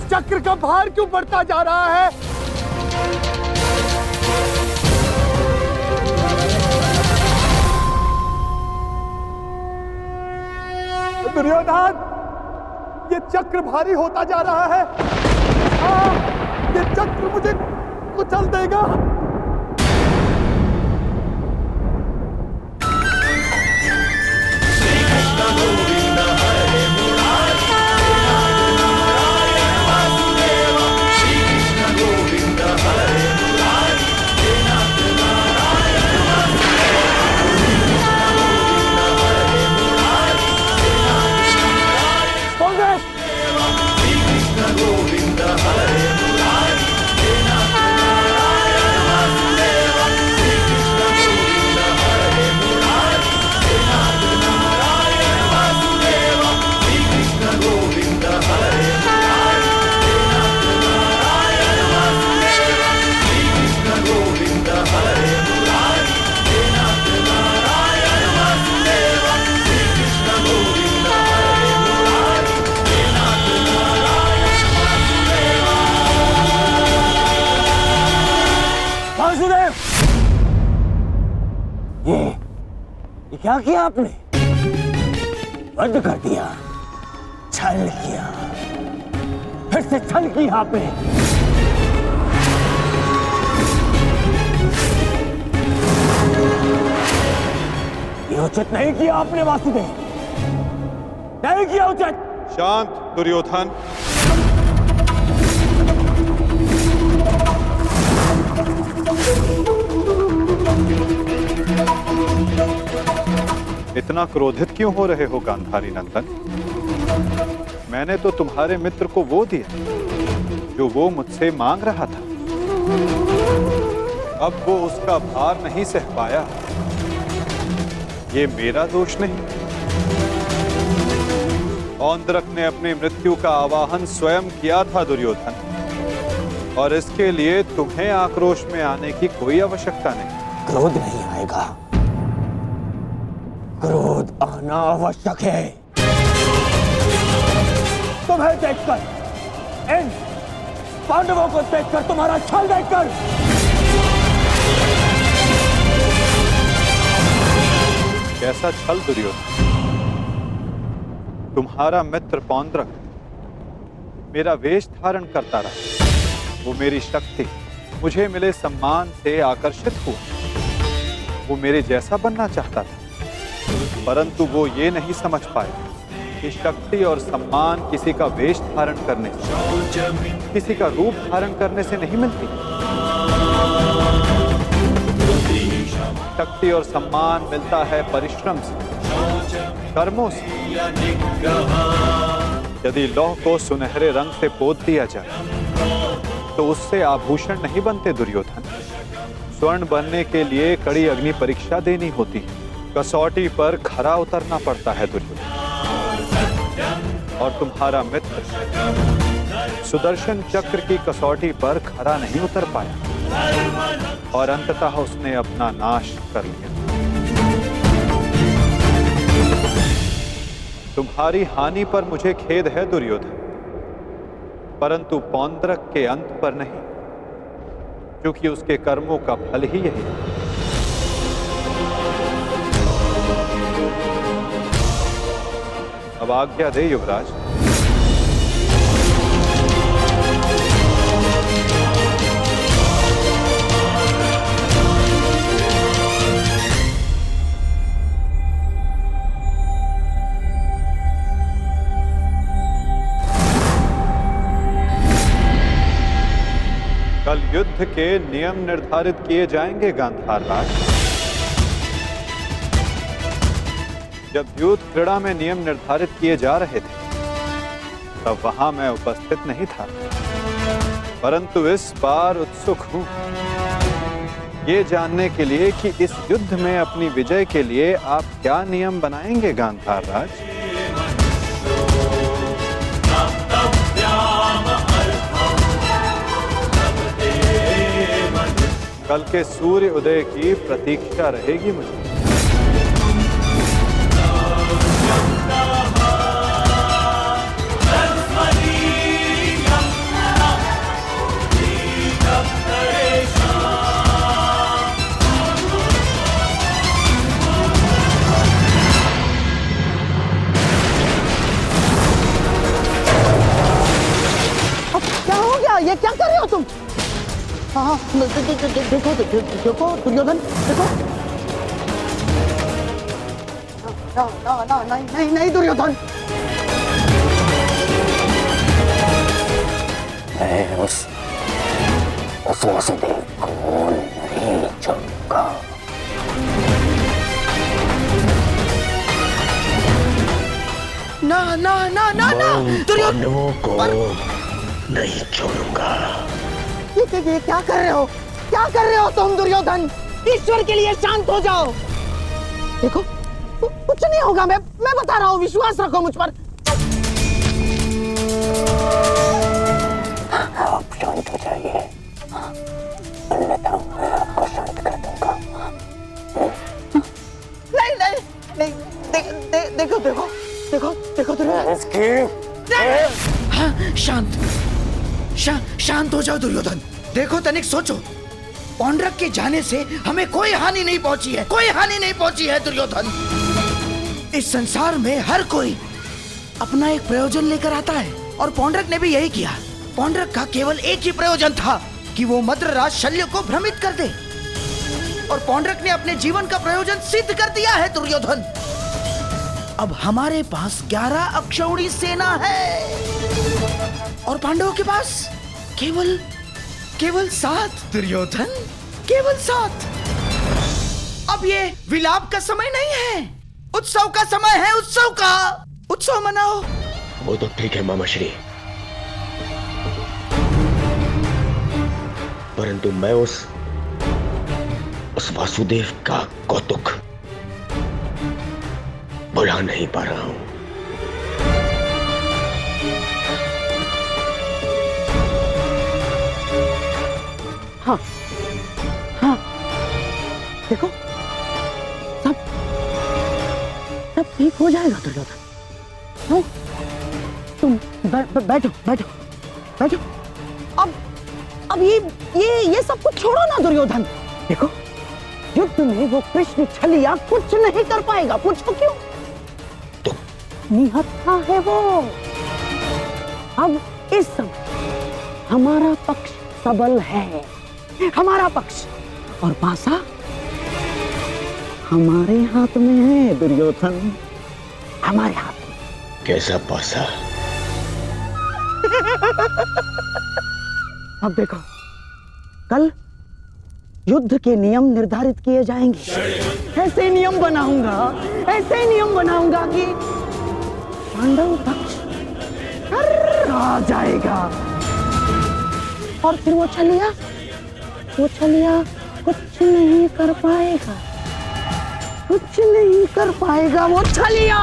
चक्र का भार क्यों बढ़ता जा रहा है? दुर्योधन, ये चक्र भारी होता जा रहा है। ये चक्र मुझे कुचल देगा। ये क्या किया आपने? वध कर दिया, छल किया, फिर से छल किया आपने। ये उचित नहीं किया आपने वासुदेव, नहीं किया उचित। शांत दुर्योधन। इतना क्रोधित क्यों हो रहे हो गांधारी नंदन? मैंने तो तुम्हारे मित्र को वो दिया जो वो मुझसे मांग रहा था। अब वो उसका भार नहीं सह पाया, ये मेरा दोष नहीं। औंद्रक ने अपनी मृत्यु का आवाहन स्वयं किया था दुर्योधन, और इसके लिए तुम्हें आक्रोश में आने की कोई आवश्यकता नहीं। क्रोध नहीं आएगा, क्रोध आना आवश्यक है। तुम्हें देखकर, इन पांडवों को देखकर, तुम्हारा छल देखकर, कैसा छल दुर्योधन? तुम्हारा मित्र पौंद्रक मेरा वेश धारण करता रहा, वो मेरी शक्ति, मुझे मिले सम्मान से आकर्षित हुआ। वो मेरे जैसा बनना चाहता था, परंतु वो ये नहीं समझ पाया कि शक्ति और सम्मान किसी का वेश धारण करने से, किसी का रूप धारण करने से नहीं मिलती। शक्ति और सम्मान मिलता है परिश्रम से, कर्मों से। यदि लौह को सुनहरे रंग से पोत दिया जाए तो उससे आभूषण नहीं बनते दुर्योधन। स्वर्ण बनने के लिए कड़ी अग्नि परीक्षा देनी होती है, कसौटी पर खरा उतरना पड़ता है दुर्योधन। और तुम्हारा मित्र सुदर्शन चक्र की कसौटी पर खरा नहीं उतर पाया, और अंततः उसने अपना नाश कर लिया। तुम्हारी हानि पर मुझे खेद है दुर्योधन, परंतु पौंद्रक के अंत पर नहीं, क्योंकि उसके कर्मों का फल ही यही है। अब आज्ञा दे युवराज। कल युद्ध के नियम निर्धारित किए जाएंगे गांधार राज। जब युद्ध क्रीड़ा में नियम निर्धारित किए जा रहे थे तब वहां मैं उपस्थित नहीं था, परंतु इस बार उत्सुक हूं ये जानने के लिए कि इस युद्ध में अपनी विजय के लिए आप क्या नियम बनाएंगे गांधार राज। कल के सूर्य उदय की प्रतीक्षा रहेगी मुझे। क्या हो गया? ये क्या कर रहे हो तुम? हाँ, देखो देखो दुर्योधन, देखो। नहीं दुर्योधन। मैं उस वासुदेव को नहीं छोड़ूंगा। ना दुर्योधन को नहीं छोड़ूंगा। ये क्या कर रहे हो? क्या कर रहे हो तुम दुर्योधन? ईश्वर के लिए शांत हो जाओ। देखो कुछ नहीं होगा, मैं बता रहा हूँ, विश्वास रखो मुझ पर। आप शांत हो जाइए, अन्यथा मैं आपको शांत कर दूंगा। नहीं, देखो शांत हो जाओ दुर्योधन। देखो तनिक सोचो, पौंड्रक के जाने से हमें कोई हानि नहीं पहुंची है दुर्योधन। इस संसार में हर कोई अपना एक प्रयोजन लेकर आता है और पौंड्रक ने भी यही किया। पौंड्रक का केवल एक ही प्रयोजन था कि वो मद्रराज शल्य को भ्रमित कर दे, और पौंड्रक ने अपने जीवन का प्रयोजन सिद्ध कर दिया है दुर्योधन। अब हमारे पास 11 अक्षौणी सेना है और पांडवों के पास केवल 7 दुर्योधन, केवल 7। अब ये विलाप का समय नहीं है, उत्सव का समय है। उत्सव मनाओ। वो तो ठीक है मामा श्री, परंतु मैं उस वासुदेव का कौतुक भुला नहीं पा रहा हूं। हाँ, देखो सब ठीक हो जाएगा दुर्योधन। तुम बैठो। अब ये सब कुछ छोड़ो ना दुर्योधन। देखो युद्ध में वो कृष्ण छलिया कुछ नहीं कर पाएगा। पूछो क्यों? तो निहत्था है वो। अब इस समय हमारा पक्ष सबल है, हमारा पक्ष, और पासा हमारे हाथ में है दुर्योधन, हमारे हाथ में। कैसा पासा? अब देखो, कल युद्ध के नियम निर्धारित किए जाएंगे। ऐसे नियम बनाऊंगा कि पांडव पक्ष आ जाएगा, और फिर वो छलिया कुछ नहीं कर पाएगा वो छलिया।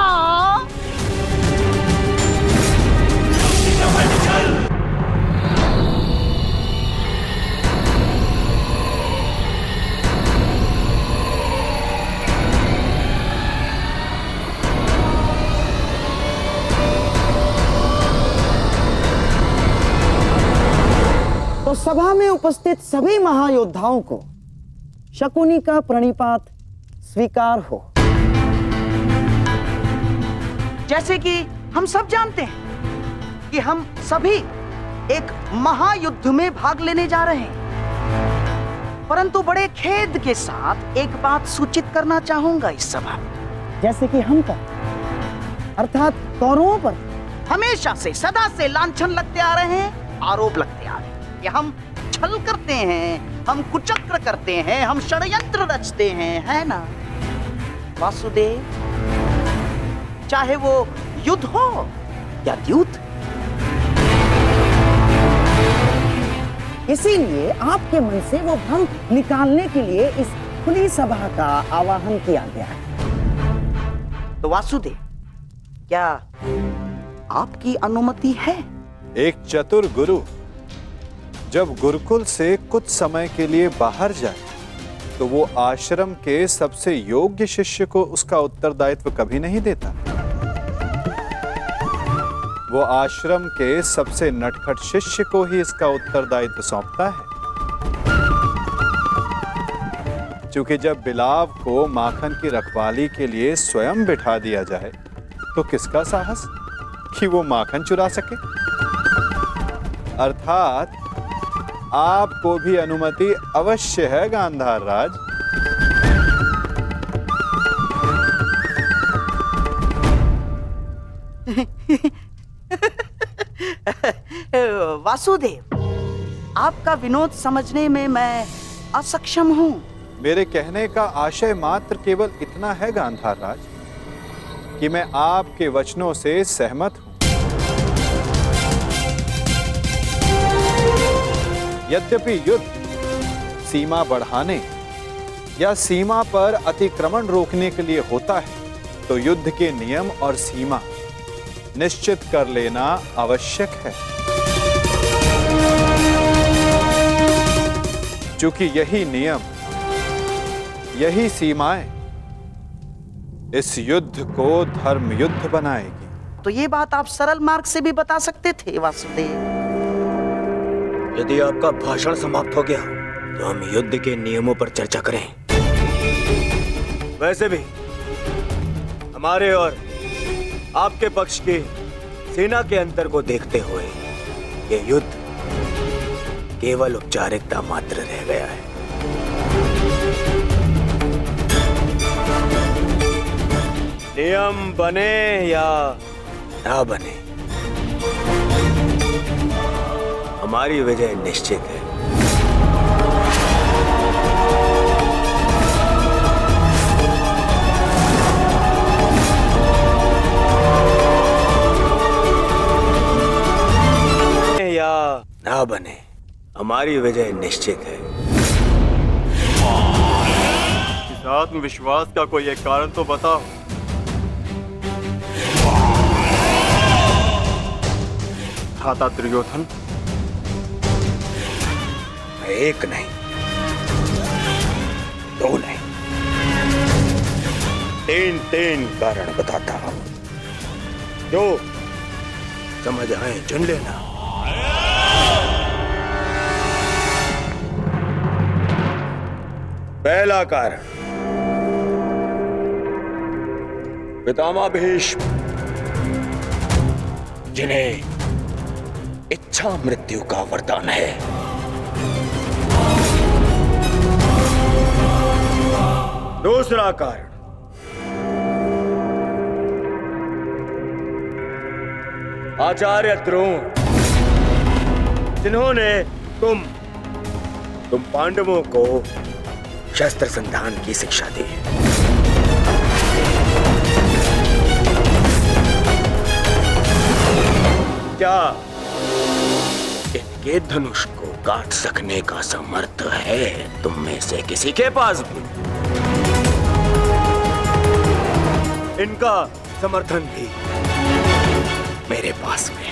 तो सभा में उपस्थित सभी महायोद्धाओं को शकुनी का प्रणिपात स्वीकार हो। जैसे कि हम सब जानते हैं कि हम सभी एक महायुद्ध में भाग लेने जा रहे हैं, परंतु बड़े खेद के साथ एक बात सूचित करना चाहूंगा इस सभा में। जैसे कि हम पर अर्थात कौरवों पर हमेशा से सदा से लांछन लगते आ रहे हैं, आरोप लगते आ रहे हैं कि हम छल करते हैं, हम कुचक्र करते हैं, हम षड्यंत्र रचते हैं, है ना वासुदेव? चाहे वो युद्ध हो या युद्ध। इसीलिए आपके मन से वो भ्रम निकालने के लिए इस खुली सभा का आवाहन किया गया है। तो वासुदेव, क्या आपकी अनुमति है? एक चतुर गुरु जब गुरुकुल से कुछ समय के लिए बाहर जाए तो वो आश्रम के सबसे योग्य शिष्य को उसका उत्तरदायित्व कभी नहीं देता। वो आश्रम के सबसे नटखट शिष्य को ही इसका उत्तरदायित्व सौंपता है। क्योंकि जब बिलाव को माखन की रखवाली के लिए स्वयं बिठा दिया जाए तो किसका साहस कि वो माखन चुरा सके। अर्थात आपको भी अनुमति अवश्य है गांधार राज। वासुदेव, आपका विनोद समझने में मैं असक्षम हूं। मेरे कहने का आशय मात्र केवल इतना है गांधार राज कि मैं आपके वचनों से सहमत हूं। यद्यपि युद्ध सीमा बढ़ाने या सीमा पर अतिक्रमण रोकने के लिए होता है, तो युद्ध के नियम और सीमा निश्चित कर लेना आवश्यक है। क्योंकि यही नियम, यही सीमाएं इस युद्ध को धर्म युद्ध बनाएगी। तो ये बात आप सरल मार्ग से भी बता सकते थे वासुदेव। यदि आपका भाषण समाप्त हो गया तो हम युद्ध के नियमों पर चर्चा करें। वैसे भी हमारे और आपके पक्ष की सेना के अंतर को देखते हुए ये युद्ध केवल औपचारिकता मात्र रह गया है। नियम बने या ना बने, हमारी विजय निश्चित है। या ना बने, हमारी विजय निश्चित है। इस आत्मविश्वास का कोई एक कारण तो बताओ। खाता दुर्योधन, एक नहीं, दो नहीं, तीन कारण बताता हूं, जो समझ आए चुन लेना। पहला कारण, पितामह भीष्म जिन्हें इच्छा मृत्यु का वरदान है। दूसरा कारण, आचार्य द्रोण जिन्होंने तुम पांडवों को शस्त्र संधान की शिक्षा दी। क्या इनके धनुष को काट सकने का समर्थ है तुम में से किसी के पास भी? इनका समर्थन भी मेरे पास में।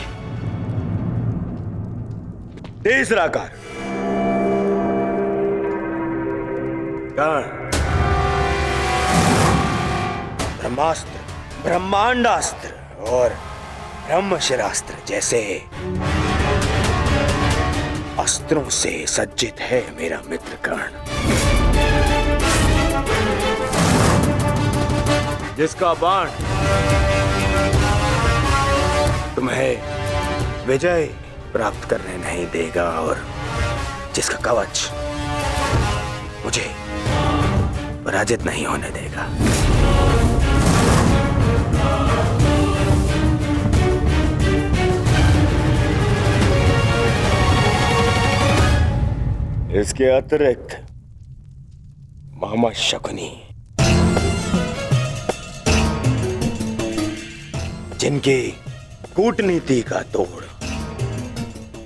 तीसरा कारण, ब्रह्मास्त्र, ब्रह्मांडास्त्र और ब्रह्मशिरास्त्र जैसे अस्त्रों से सज्जित है मेरा मित्र कर्ण, जिसका बाण तुम्हें विजय प्राप्त करने नहीं देगा और जिसका कवच मुझे पराजित नहीं होने देगा। इसके अतिरिक्त मामा शकुनी, जिनकी कूटनीति का तोड़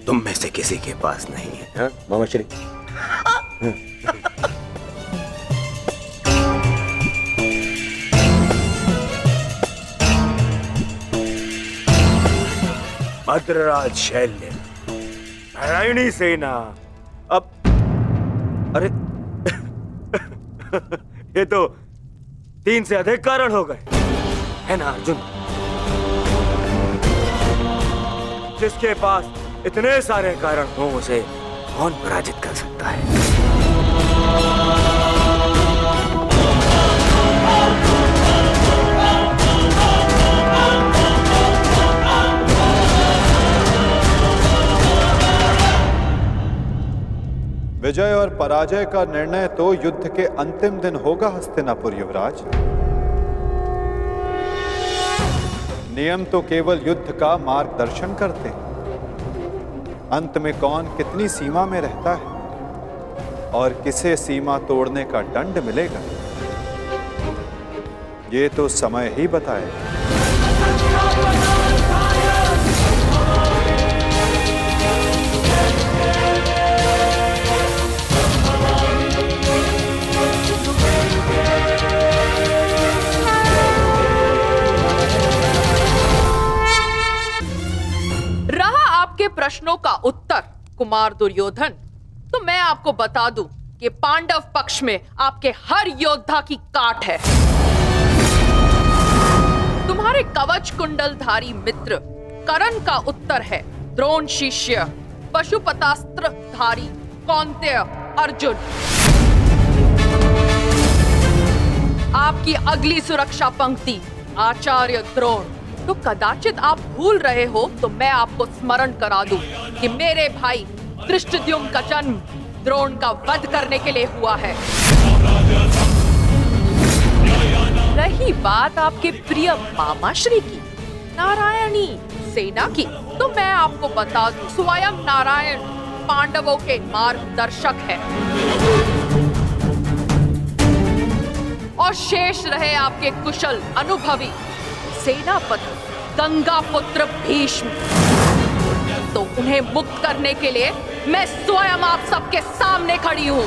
तुम में से किसी के पास नहीं है, हाँ? मामा श्री भद्रराज शैल्य, नारायणी सेना, अब अरे ये तो 3 से अधिक कारण हो गए, है ना अर्जुन? जिसके पास इतने सारे कारण हो उसे कौन पराजित कर सकता है? विजय और पराजय का निर्णय तो युद्ध के अंतिम दिन होगा हस्तिनापुर युवराज। नियम तो केवल युद्ध का मार्गदर्शन करते हैं। अंत में कौन कितनी सीमा में रहता है और किसे सीमा तोड़ने का दंड मिलेगा, ये तो समय ही बताएगा। आपके प्रश्नों का उत्तर कुमार दुर्योधन, तो मैं आपको बता दूं कि पांडव पक्ष में आपके हर योद्धा की काट है। तुम्हारे कवच कुंडलधारी मित्र कर्ण का उत्तर है द्रोण शिष्य पशुपतास्त्रधारी कौन्तेय अर्जुन। आपकी अगली सुरक्षा पंक्ति आचार्य द्रोण। तो कदाचित आप भूल रहे हो तो मैं आपको स्मरण करा दूं कि मेरे भाई धृष्टद्युम्न का जन्म द्रोण का वध करने के लिए हुआ है। रही बात आपके प्रिय मामाश्री की, नारायणी सेना की, तो मैं आपको बता दूं स्वयं नारायण पांडवों के मार्गदर्शक है। और शेष रहे आपके कुशल अनुभवी सेनापति गंगा पुत्र भीष्म, तो उन्हें मुक्त करने के लिए मैं स्वयं आप सबके सामने खड़ी हूं।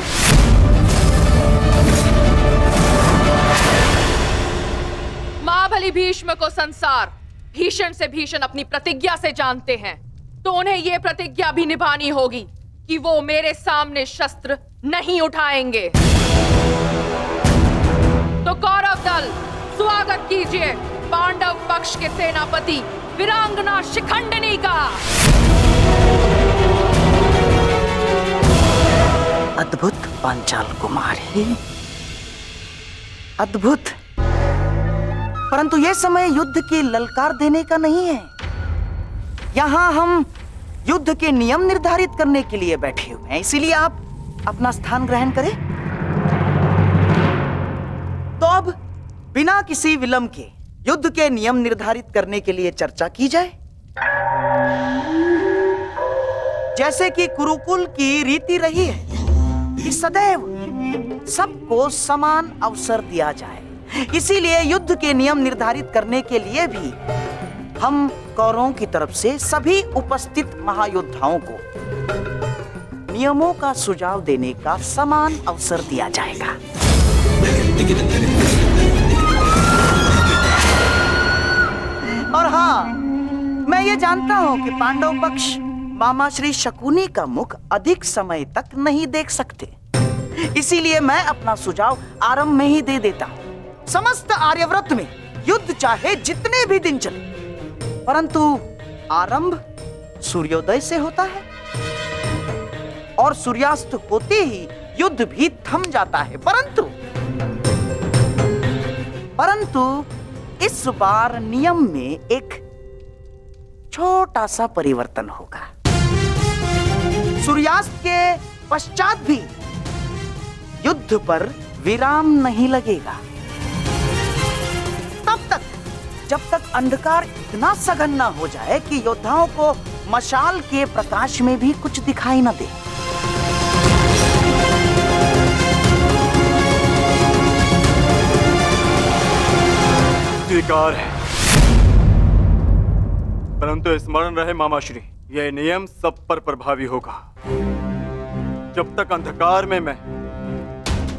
महाबली भीष्म को संसार भीषण से भीषण अपनी प्रतिज्ञा से जानते हैं, तो उन्हें यह प्रतिज्ञा भी निभानी होगी कि वो मेरे सामने शस्त्र नहीं उठाएंगे। तो कौरव दल स्वागत कीजिए पांडव पक्ष के सेनापति वीरांगना शिखंडिनी का। अद्भुत पांचाल कुमारी, अद्भुत। परंतु यह समय युद्ध की ललकार देने का नहीं है। यहाँ हम युद्ध के नियम निर्धारित करने के लिए बैठे हुए हैं, इसीलिए आप अपना स्थान ग्रहण करें। तो अब बिना किसी विलंब के युद्ध के नियम निर्धारित करने के लिए चर्चा की जाए। जैसे कि कुरुकुल की रीति रही है कि सदैव सबको समान अवसर दिया जाए, इसीलिए युद्ध के नियम निर्धारित करने के लिए भी हम कौरवों की तरफ से सभी उपस्थित महायोद्धाओं को नियमों का सुझाव देने का समान अवसर दिया जाएगा। और हाँ, मैं ये जानता हूं कि पांडव पक्ष मामा श्री शकुनी का मुख अधिक समय तक नहीं देख सकते, इसीलिए मैं अपना सुझाव आरंभ में ही दे देता हूं। समस्त आर्यव्रत में युद्ध चाहे जितने भी दिन चले, परंतु आरंभ सूर्योदय से होता है और सूर्यास्त होते ही युद्ध भी थम जाता है। परंतु इस बार नियम में एक छोटा सा परिवर्तन होगा। सूर्यास्त के पश्चात भी युद्ध पर विराम नहीं लगेगा। तब तक जब तक अंधकार इतना सघन ना हो जाए कि योद्धाओं को मशाल के प्रकाश में भी कुछ दिखाई न दे। स्वीकार है, परंतु स्मरण रहे मामाश्री, यह नियम सब पर प्रभावी होगा। जब तक अंधकार में मैं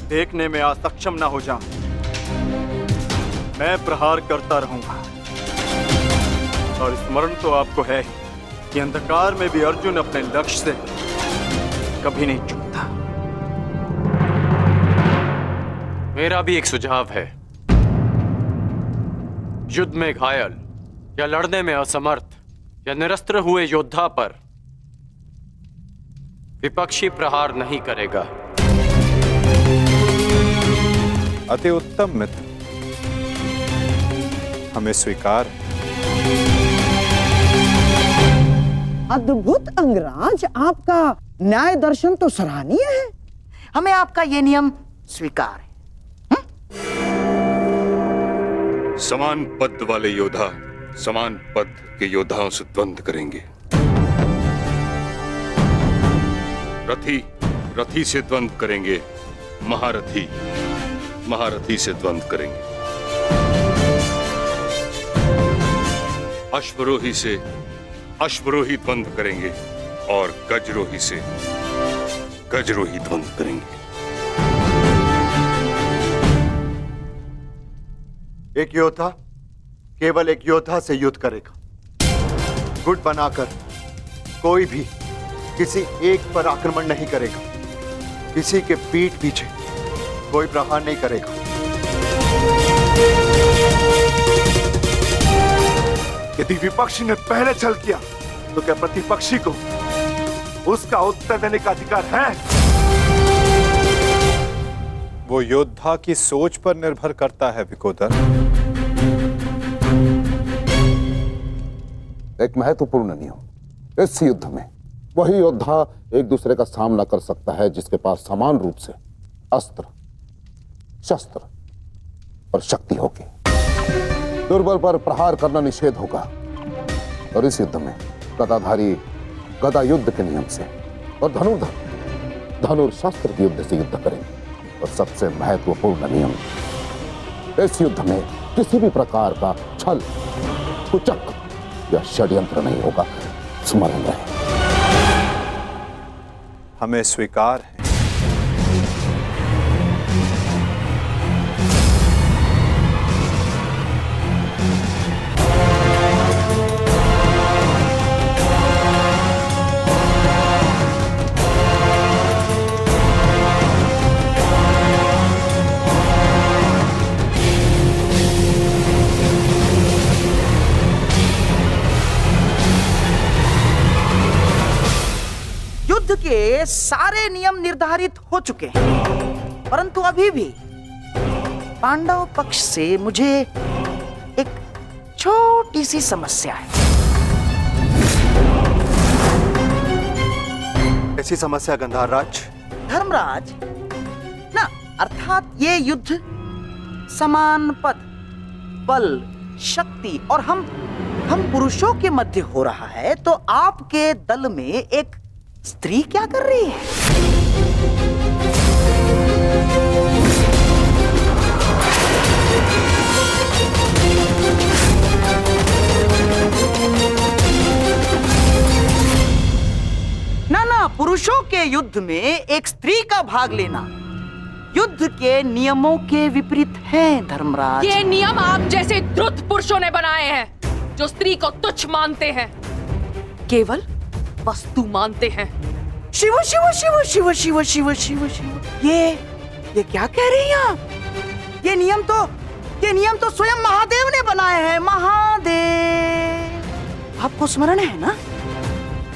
देखने में असक्षम ना हो जाऊं, मैं प्रहार करता रहूंगा। और स्मरण तो आपको है कि अंधकार में भी अर्जुन अपने लक्ष्य से कभी नहीं चूकता। मेरा भी एक सुझाव है। युद्ध में घायल या लड़ने में असमर्थ या निरस्त्र हुए योद्धा पर विपक्षी प्रहार नहीं करेगा। अति उत्तम मित्र, हमें स्वीकार है। अद्भुत अंगराज, आपका न्याय दर्शन तो सराहनीय है। हमें आपका ये नियम स्वीकार है। समान पद वाले योद्धा समान पद के योद्धाओं से द्वंद्व करेंगे। रथी रथी से द्वंद्व करेंगे, महारथी महारथी से द्वंद्व करेंगे, अश्वरोही से अश्वरोही द्वंद्व करेंगे और गजरोही से गजरोही द्वंद्व करेंगे। एक योद्धा केवल एक योद्धा से युद्ध करेगा। गुट बनाकर कोई भी किसी एक पर आक्रमण नहीं करेगा। किसी के पीठ पीछे कोई प्रहार नहीं करेगा। यदि विपक्षी ने पहले छल किया तो क्या प्रतिपक्षी को उसका उत्तर देने का अधिकार है? वो योद्धा की सोच पर निर्भर करता है विकोदर। एक महत्वपूर्ण नियम, इस युद्ध में वही योद्धा एक दूसरे का सामना कर सकता है जिसके पास समान रूप से अस्त्र, शस्त्र और शक्ति होगी। दुर्बल पर प्रहार करना निषेध होगा। और इस युद्ध में गदाधारी गदा युद्ध के नियम से और धनुर्धर धनुर्शस्त्र के युद्ध से युद्ध करेंगे। और सबसे महत्वपूर्ण नियम, इस युद्ध में किसी भी प्रकार का छल, कुचक या षड्यंत्र नहीं होगा। स्मरण रहे। हमें स्वीकार है। के सारे नियम निर्धारित हो चुके हैं, परंतु अभी भी पांडव पक्ष से मुझे एक छोटी सी समस्या है। ऐसी समस्या गंधारराज? धर्मराज ना, अर्थात ये युद्ध समान पद, बल, शक्ति और हम पुरुषों के मध्य हो रहा है, तो आपके दल में एक स्त्री क्या कर रही है? ना, पुरुषों के युद्ध में एक स्त्री का भाग लेना युद्ध के नियमों के विपरीत है धर्मराज। ये नियम आप जैसे द्रुत पुरुषों ने बनाए हैं, जो स्त्री को तुच्छ मानते हैं, केवल वस्तु मानते हैं। शिव शिव शिव शिव शिव शिव शिव शिव, ये क्या कह रही हैं आप? ये नियम तो स्वयं महादेव ने बनाए हैं। महादेव, आपको स्मरण है ना,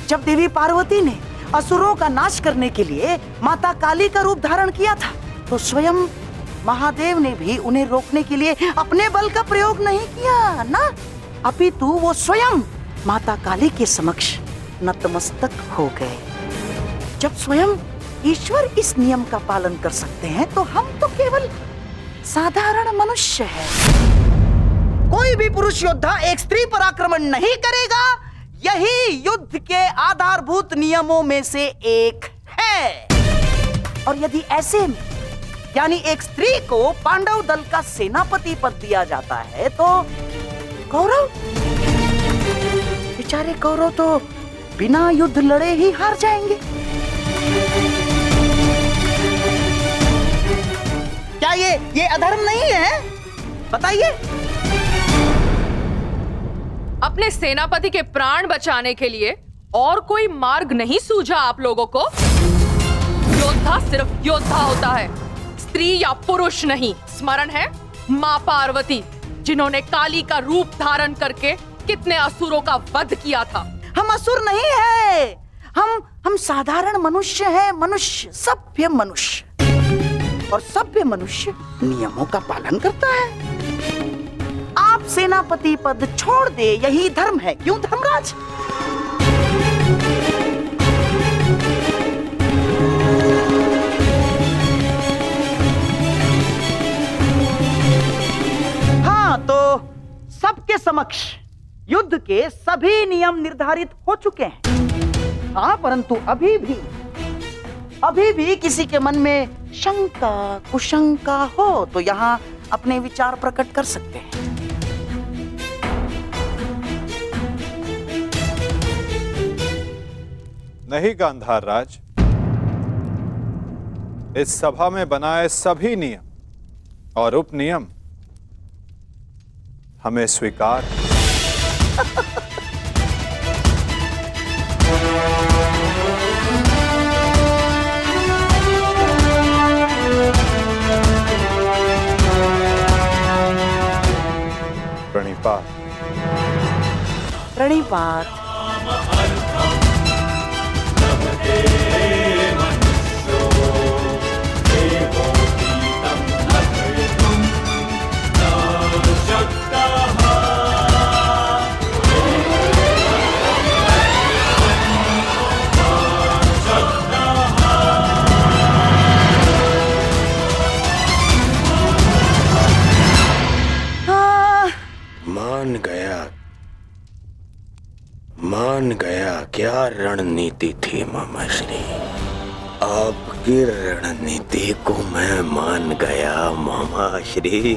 जब देवी पार्वती ने असुरों का नाश करने के लिए माता काली का रूप धारण किया था, तो स्वयं महादेव ने भी उन्हें रोकने के लिए अपने बल का प्रयोग नहीं किया ना, अपितु वो स्वयं माता काली के समक्ष नतमस्तक हो गए। जब स्वयं ईश्वर इस नियम का पालन कर सकते हैं तो हम तो केवल साधारण मनुष्य हैं। कोई भी पुरुष योद्धा एक स्त्री पर आक्रमण नहीं करेगा, यही युद्ध के आधारभूत नियमों में से एक है। और यदि ऐसे में यानी एक स्त्री को पांडव दल का सेनापति पद दिया जाता है तो कौरव, बेचारे कौरव तो बिना युद्ध लड़े ही हार जाएंगे। क्या ये अधर्म नहीं है? बताइए। अपने सेनापति के प्राण बचाने के लिए और कोई मार्ग नहीं सूझा आप लोगों को? योद्धा सिर्फ योद्धा होता है, स्त्री या पुरुष नहीं। स्मरण है माँ पार्वती, जिन्होंने काली का रूप धारण करके कितने असुरों का वध किया था। हम असुर नहीं है, हम साधारण मनुष्य हैं, मनुष्य, सभ्य मनुष्य। और सभ्य मनुष्य नियमों का पालन करता है। आप सेनापति पद छोड़ दे, यही धर्म है। क्यों धर्मराज? हाँ, तो सबके समक्ष युद्ध के सभी नियम निर्धारित हो चुके हैं। हाँ, परंतु अभी भी किसी के मन में शंका कुशंका हो तो यहाँ अपने विचार प्रकट कर सकते हैं। नहीं गांधार राज, इस सभा में बनाए सभी नियम और उपनियम हमें स्वीकार है। प्रणिपात। प्रणिपात। मान गया क्या रणनीति थी मामाश्री। आपकी रणनीति को मैं मान गया मामाश्री।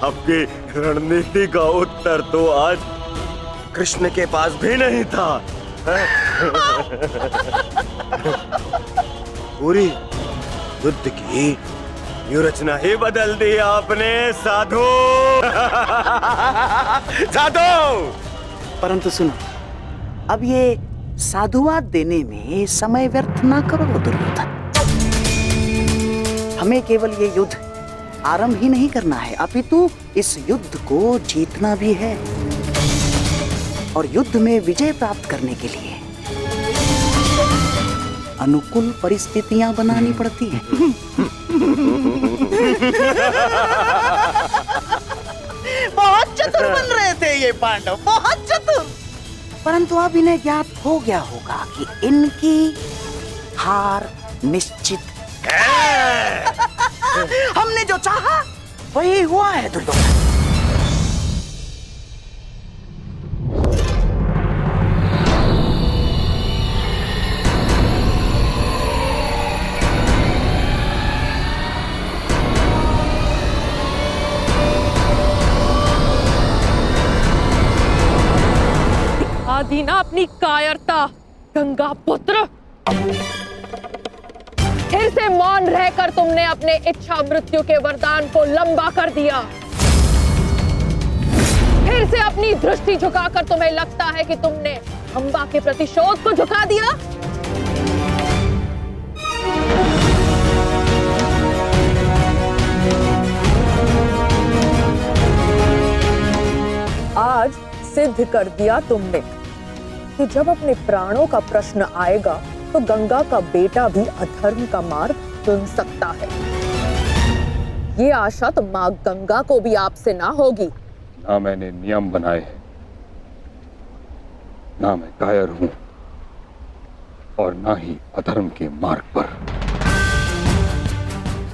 आपकी रणनीति का उत्तर तो आज कृष्ण के पास भी नहीं था। पूरी युद्ध की व्यूहरचना ही बदल दी आपने साधु। साधु। परंतु सुनो, अब ये साधुवाद देने में समय व्यर्थ ना करो दुर्योधन। हमें केवल ये युद्ध आरंभ ही नहीं करना है, अपितु इस युद्ध को जीतना भी है। और युद्ध में विजय प्राप्त करने के लिए अनुकूल परिस्थितियां बनानी पड़ती हैं। बहुत चतुर बन रहे थे ये पांडव, बहुत चतुर। परंतु अब इन्हें ज्ञात हो गया होगा कि इनकी हार निश्चित है। हमने जो चाहा वही हुआ है दुर्योधन। दीना अपनी कायरता, गंगा पुत्र। फिर से मौन रहकर तुमने अपने इच्छा मृत्यु के वरदान को लंबा कर दिया। फिर से अपनी दृष्टि झुकाकर तुम्हें लगता है कि तुमने अंबा के प्रतिशोध को झुका दिया। आज सिद्ध कर दिया तुमने कि जब अपने प्राणों का प्रश्न आएगा तो गंगा का बेटा भी अधर्म का मार्ग चुन सकता है। ये आशा तो मां गंगा को भी आपसे ना होगी। ना मैंने नियम बनाए ना मैं कायर हूं और ना ही अधर्म के मार्ग पर।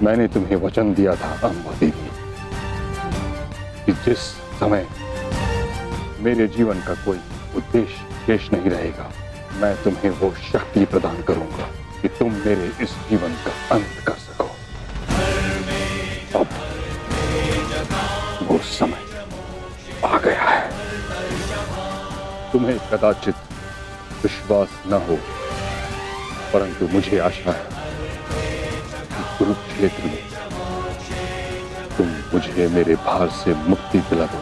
मैंने तुम्हें वचन दिया था अम्बा देवी कि जिस समय मेरे जीवन का कोई उद्देश्य शेष नहीं रहेगा, मैं तुम्हें वो शक्ति प्रदान करूंगा कि तुम मेरे इस जीवन का अंत कर सको। अब वो समय आ गया है। तुम्हें कदाचित विश्वास न हो, परंतु मुझे आशा है कि कुरुक्षेत्र में तुम मुझे मेरे भार से मुक्ति दिला दो।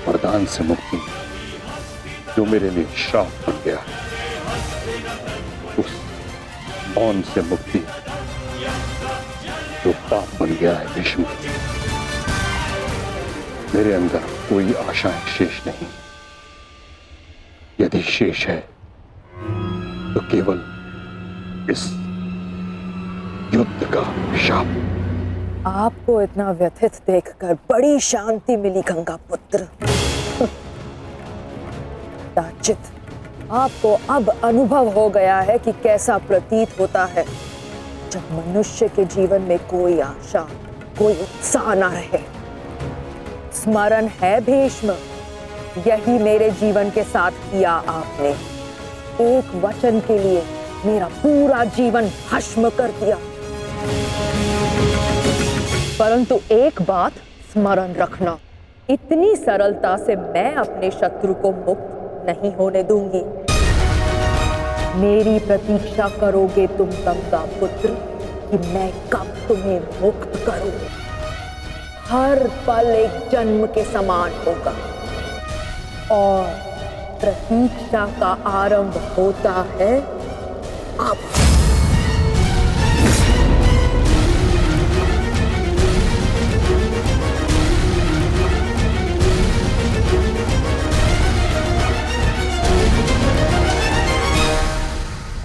वरदान से मुक्ति जो मेरे लिए श्राप बन गया, उस मौन से मुक्ति जो पाप बन गया है भीष्म। मेरे अंदर कोई आशाएं शेष नहीं। यदि शेष है तो केवल इस युद्ध का शाप। आपको इतना व्यथित देखकर बड़ी शांति मिली गंगा पुत्र। कदाचित आपको अब अनुभव हो गया है कि कैसा प्रतीत होता है जब मनुष्य के जीवन में कोई आशा, कोई उत्साह ना रहे। स्मरण है भीष्म, यही मेरे जीवन के साथ किया आपने। एक वचन के लिए मेरा पूरा जीवन भस्म कर दिया। परंतु एक बात स्मरण रखना, इतनी सरलता से मैं अपने शत्रु को मुक्त नहीं होने दूंगी। मेरी प्रतीक्षा करोगे तुम गंगा पुत्र कि मैं कब तुम्हें मुक्त करूं। हर पल एक जन्म के समान होगा और प्रतीक्षा का आरंभ होता है अब।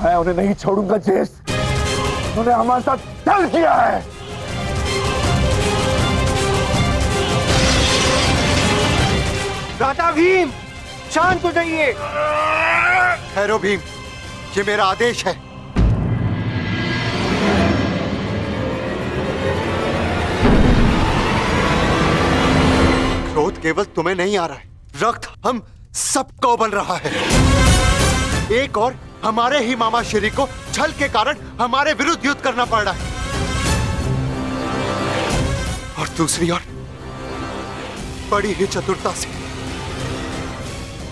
मैं उन्हें नहीं छोड़ूंगा जेस, उन्होंने हमारे साथ छल किया है। राजा भीम, शांत हो जाइए। ठहरो भीम, ये मेरा आदेश है। क्रोध केवल तुम्हें नहीं आ रहा है, रक्त हम सबको उबल रहा है। एक और हमारे ही मामा श्री को छल के कारण हमारे विरुद्ध युद्ध करना पड़ रहा है, और दूसरी ओर बड़ी ही चतुरता से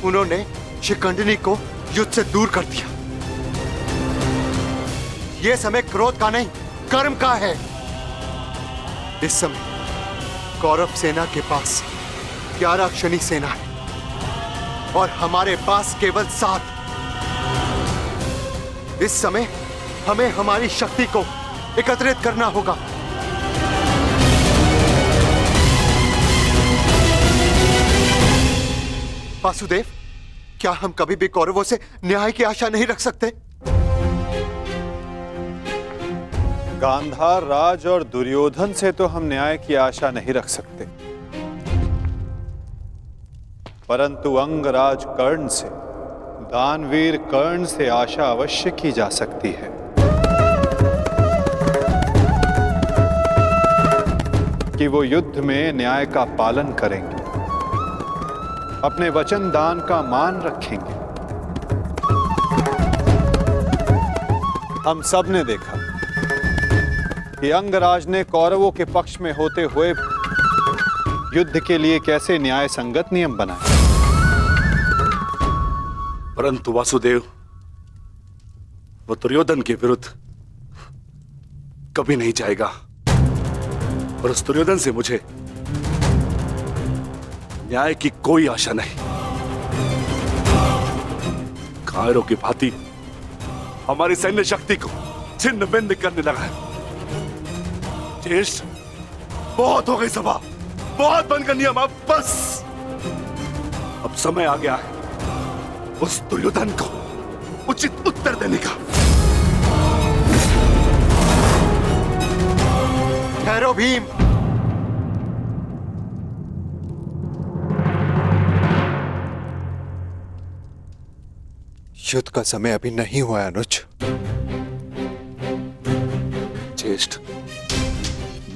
उन्होंने शिखंडिनी को युद्ध से दूर कर दिया। यह समय क्रोध का नहीं, कर्म का है। इस समय कौरव सेना के पास 11 अक्षौणी सेना है और हमारे पास केवल 7। इस समय हमें हमारी शक्ति को एकत्रित करना होगा। वासुदेव, क्या हम कभी भी कौरवों से न्याय की आशा नहीं रख सकते? गांधार राज और दुर्योधन से तो हम न्याय की आशा नहीं रख सकते, परंतु अंगराज कर्ण से, दानवीर कर्ण से आशा अवश्य की जा सकती है कि वो युद्ध में न्याय का पालन करेंगे, अपने वचन दान का मान रखेंगे। हम सब ने देखा कि अंगराज ने कौरवों के पक्ष में होते हुए युद्ध के लिए कैसे न्याय संगत नियम बनाए। परंतु वासुदेव, वो दुर्योधन के विरुद्ध कभी नहीं जाएगा, और उस दुर्योधन से मुझे न्याय की कोई आशा नहीं। कायरों की भांति हमारी सैन्य शक्ति को छिन्न भिन्न करने लगा है। ज्येष्ठ, बहुत हो गई सभा, बहुत बन कर नियम, अब बस। अब समय आ गया है उस दुर्योधन को उचित उत्तर देने का। ठहरो भीम, युद्ध का समय अभी नहीं हुआ है अनुज। ज्येष्ठ,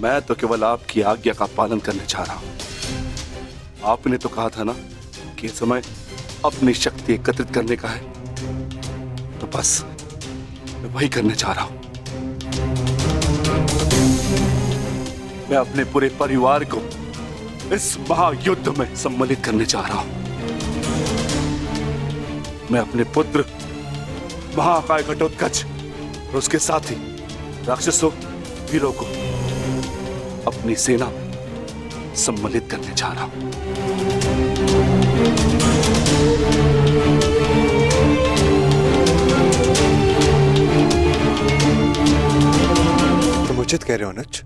मैं तो केवल आपकी आज्ञा का पालन करने जा रहा हूं। आपने तो कहा था ना कि समय अपनी शक्ति एकत्रित करने का है, तो बस मैं वही करने जा रहा हूं। मैं अपने पूरे परिवार को इस महायुद्ध में सम्मिलित करने जा रहा हूं। मैं अपने पुत्र महाकाय घटोत्कच और उसके साथी राक्षसों वीरों को अपनी सेना में सम्मिलित करने जा रहा हूं। तुम उचित कह रहे हो अनुज।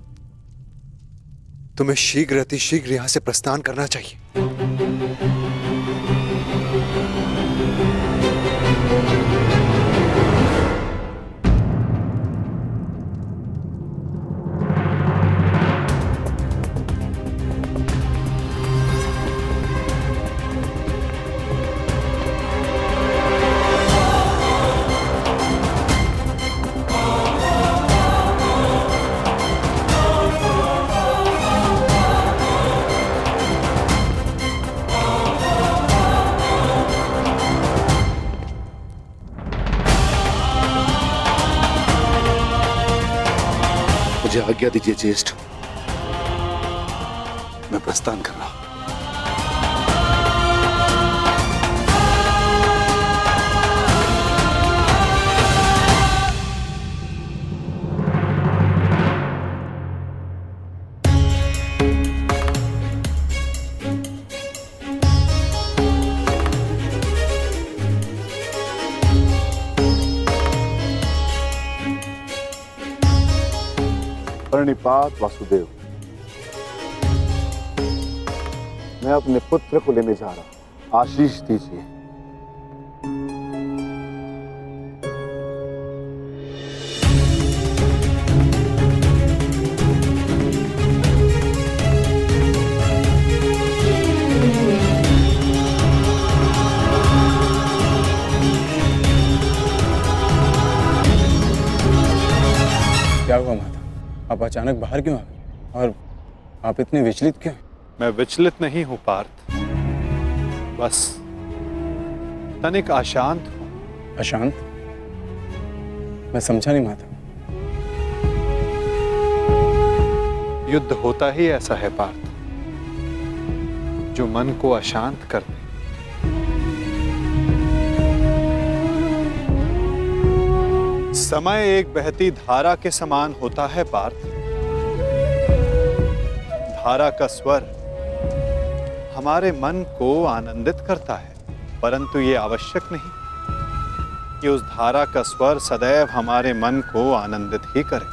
तुम्हें शीघ्र अतिशीघ्र यहां से प्रस्थान करना चाहिए। मुझे आज्ञा दीजिए ज्येष्ठ, मैं प्रस्थान कर रहा हूं। प्रणिपात वासुदेव। मैं अपने पुत्र को लेने जा रहा हूं, आशीष दीजिए। क्या हुआ माता? आप अचानक बाहर क्यों आ गए और आप इतने विचलित क्यों? मैं विचलित नहीं हूं पार्थ, बस तनिक अशांत हूं। अशांत? मैं समझा नहीं माता। युद्ध होता ही ऐसा है पार्थ, जो मन को अशांत कर दे। समय एक बहती धारा के समान होता है पार्थ। धारा का स्वर हमारे मन को आनंदित करता है, परंतु ये आवश्यक नहीं कि उस धारा का स्वर सदैव हमारे मन को आनंदित ही करे,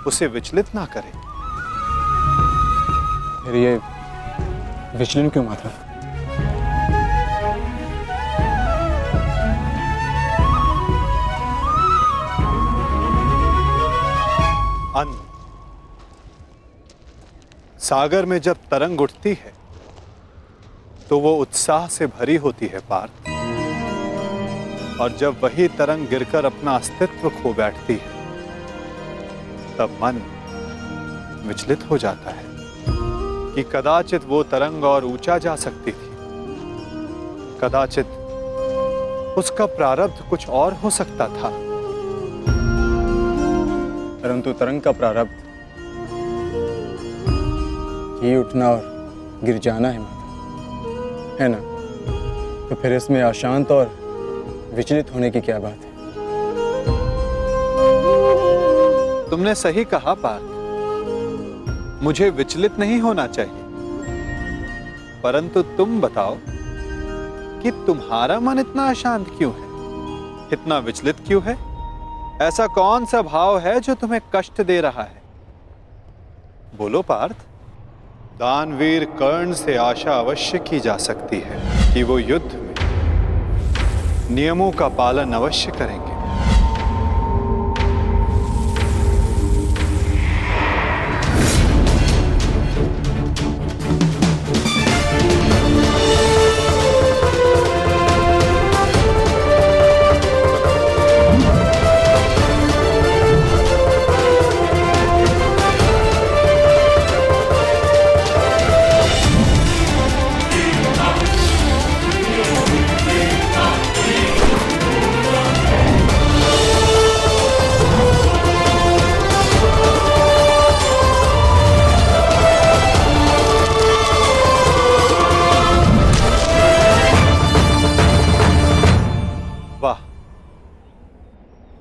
उसे विचलित ना करे। फिर ये विचलन क्यों माता? अन्न। सागर में जब तरंग उठती है तो वो उत्साह से भरी होती है पार्थ, और जब वही तरंग गिरकर अपना अस्तित्व खो बैठती है तब मन विचलित हो जाता है कि कदाचित वो तरंग और ऊंचा जा सकती थी, कदाचित उसका प्रारब्ध कुछ और हो सकता था। परंतु तरंग का प्रारब्ध ही उठना और गिर जाना है माता, है ना? तो फिर इसमें अशांत और विचलित होने की क्या बात है? तुमने सही कहा पार्थ, मुझे विचलित नहीं होना चाहिए, परंतु तुम बताओ कि तुम्हारा मन इतना अशांत क्यों है, इतना विचलित क्यों है? ऐसा कौन सा भाव है जो तुम्हें कष्ट दे रहा है? बोलो पार्थ। दानवीर कर्ण से आशा अवश्य की जा सकती है कि वो युद्ध में नियमों का पालन अवश्य करेंगे।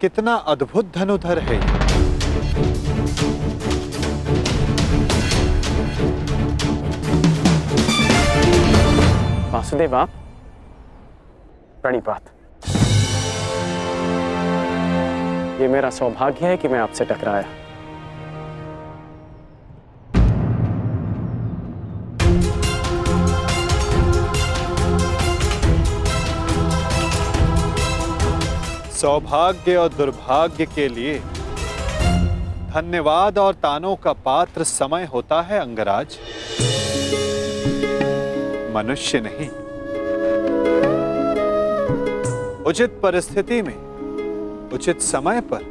कितना अद्भुत धनुधर है ये। वासुदेव आप प्रणिपात। ये मेरा सौभाग्य है कि मैं आपसे टकराया। सौभाग्य और दुर्भाग्य के लिए धन्यवाद और तानों का पात्र समय होता है अंगराज, मनुष्य नहीं। उचित परिस्थिति में, उचित समय पर,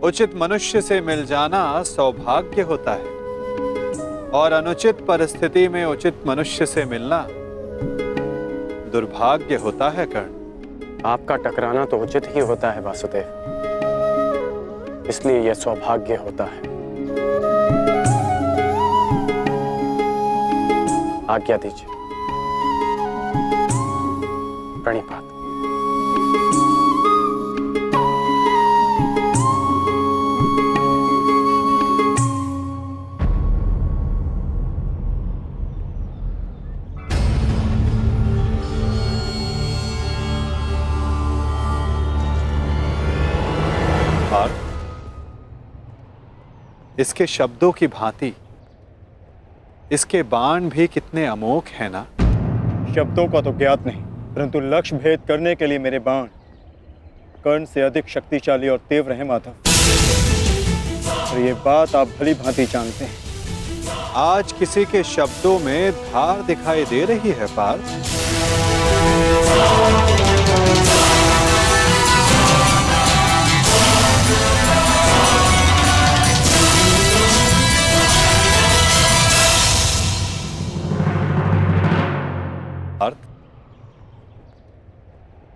उचित मनुष्य से मिल जाना सौभाग्य होता है और अनुचित परिस्थिति में उचित मनुष्य से मिलना दुर्भाग्य होता है कर्ण। आपका टकराना तो उचित ही होता है वासुदेव, इसलिए यह सौभाग्य होता है। आज्ञा दीजिए। प्रणिपात। इसके शब्दों की भांति इसके बाण भी कितने अमोघ हैं ना। शब्दों का तो ज्ञात नहीं, परंतु लक्ष्य भेद करने के लिए मेरे बाण कर्ण से अधिक शक्तिशाली और तीव्र हैं माधव, और ये बात आप भली भांति जानते हैं। आज किसी के शब्दों में धार दिखाई दे रही है पार्थ।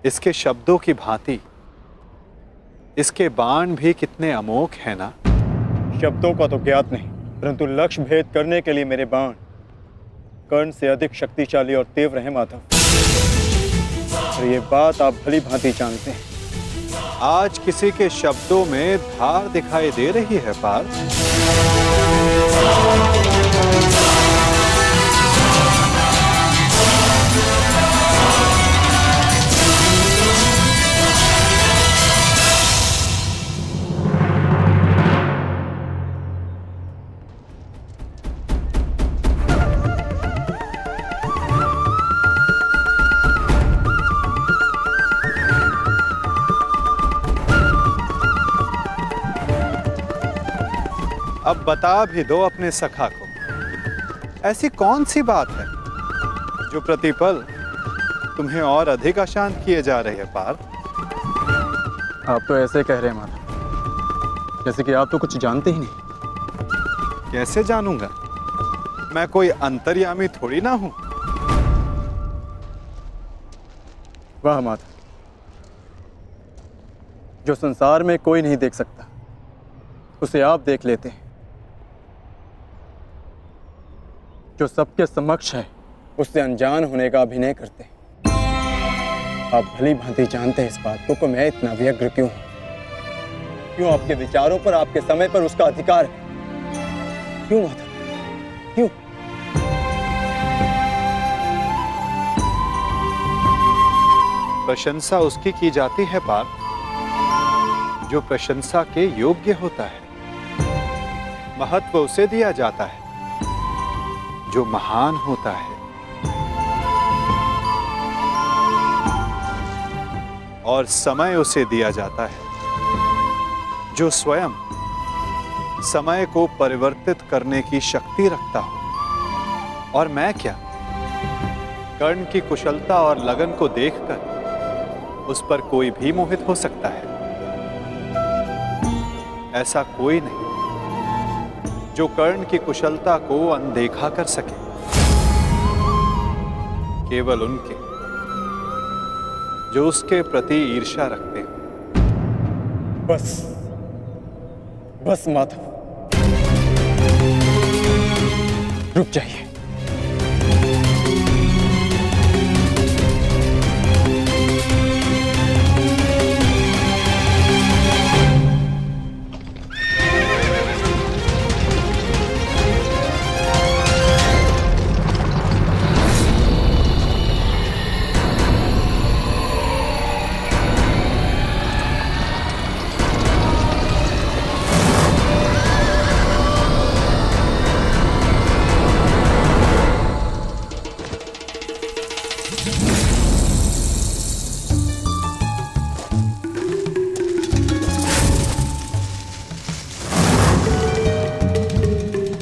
इसके शब्दों की भांति इसके बाण भी कितने अमोघ हैं ना। शब्दों का तो ज्ञात नहीं, परंतु लक्ष्य भेद करने के लिए मेरे बाण कर्ण से अधिक शक्तिशाली और तीव्र हैं माधव, और ये बात आप भली भांति जानते हैं। आज किसी के शब्दों में धार दिखाई दे रही है पार्थ। अब बता भी दो अपने सखा को, ऐसी कौन सी बात है जो प्रतिपल तुम्हें और अधिक अशांत किए जा रहे हैं पार्थ। आप तो ऐसे कह रहे हैं माधव, जैसे कि आप तो कुछ जानते ही नहीं। कैसे जानूंगा, मैं कोई अंतर्यामी थोड़ी ना हूं। वाह माधव, जो संसार में कोई नहीं देख सकता उसे आप देख लेते हैं, जो सबके समक्ष है उससे अनजान होने का अभिनय करते हैं। आप भली भांति जानते हैं इस बात को कि मैं इतना व्यग्र क्यों हूं, क्यों आपके विचारों पर, आपके समय पर उसका अधिकार है। क्यों माधव, क्यों? प्रशंसा उसकी की जाती है पार्थ जो प्रशंसा के योग्य होता है। महत्व उसे दिया जाता है जो महान होता है, और समय उसे दिया जाता है जो स्वयं समय को परिवर्तित करने की शक्ति रखता हो। और मैं क्या, कर्ण की कुशलता और लगन को देखकर उस पर कोई भी मोहित हो सकता है। ऐसा कोई नहीं जो कर्ण की कुशलता को अनदेखा कर सके, केवल उनके जो उसके प्रति ईर्ष्या रखते हैं। बस बस माधव, रुक जाइए।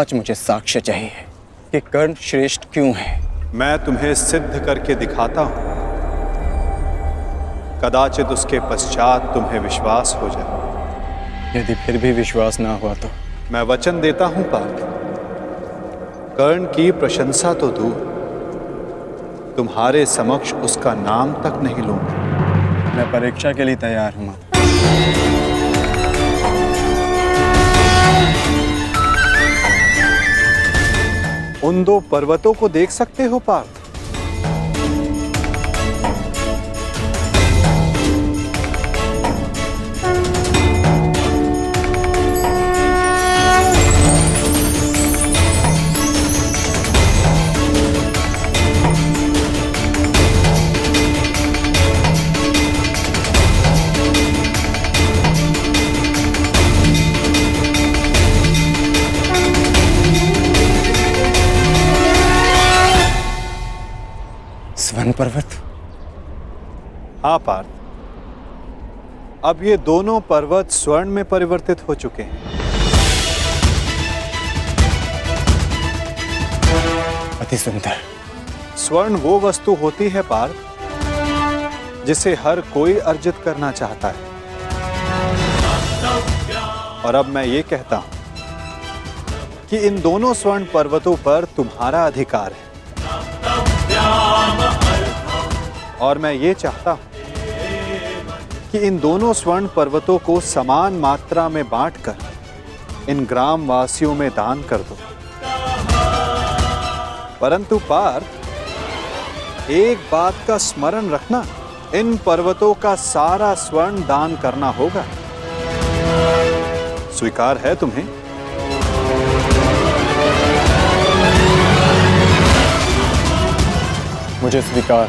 आज मुझे साक्ष्य चाहिए कि कर्ण श्रेष्ठ क्यों है। मैं तुम्हें सिद्ध करके दिखाता हूं, कदाचित उसके पश्चात तुम्हें विश्वास हो जाए। यदि फिर भी विश्वास ना हुआ तो? मैं वचन देता हूं पार्थ, कर्ण की प्रशंसा तो दूर, तुम्हारे समक्ष उसका नाम तक नहीं लूंगा। मैं परीक्षा के लिए तैयार हूं। उन दो पर्वतों को देख सकते हो पार्थ? स्वर्ण पर्वत? हाँ पार्थ, अब ये दोनों पर्वत स्वर्ण में परिवर्तित हो चुके हैं। अति सुंदर। स्वर्ण वो वस्तु होती है पार्थ जिसे हर कोई अर्जित करना चाहता है। और अब मैं ये कहता हूं कि इन दोनों स्वर्ण पर्वतों पर तुम्हारा अधिकार है। और मैं ये चाहता हूं कि इन दोनों स्वर्ण पर्वतों को समान मात्रा में बांटकर इन ग्राम वासियों में दान कर दो। परंतु पार्थ, एक बात का स्मरण रखना, इन पर्वतों का सारा स्वर्ण दान करना होगा। स्वीकार है तुम्हें? मुझे स्वीकार।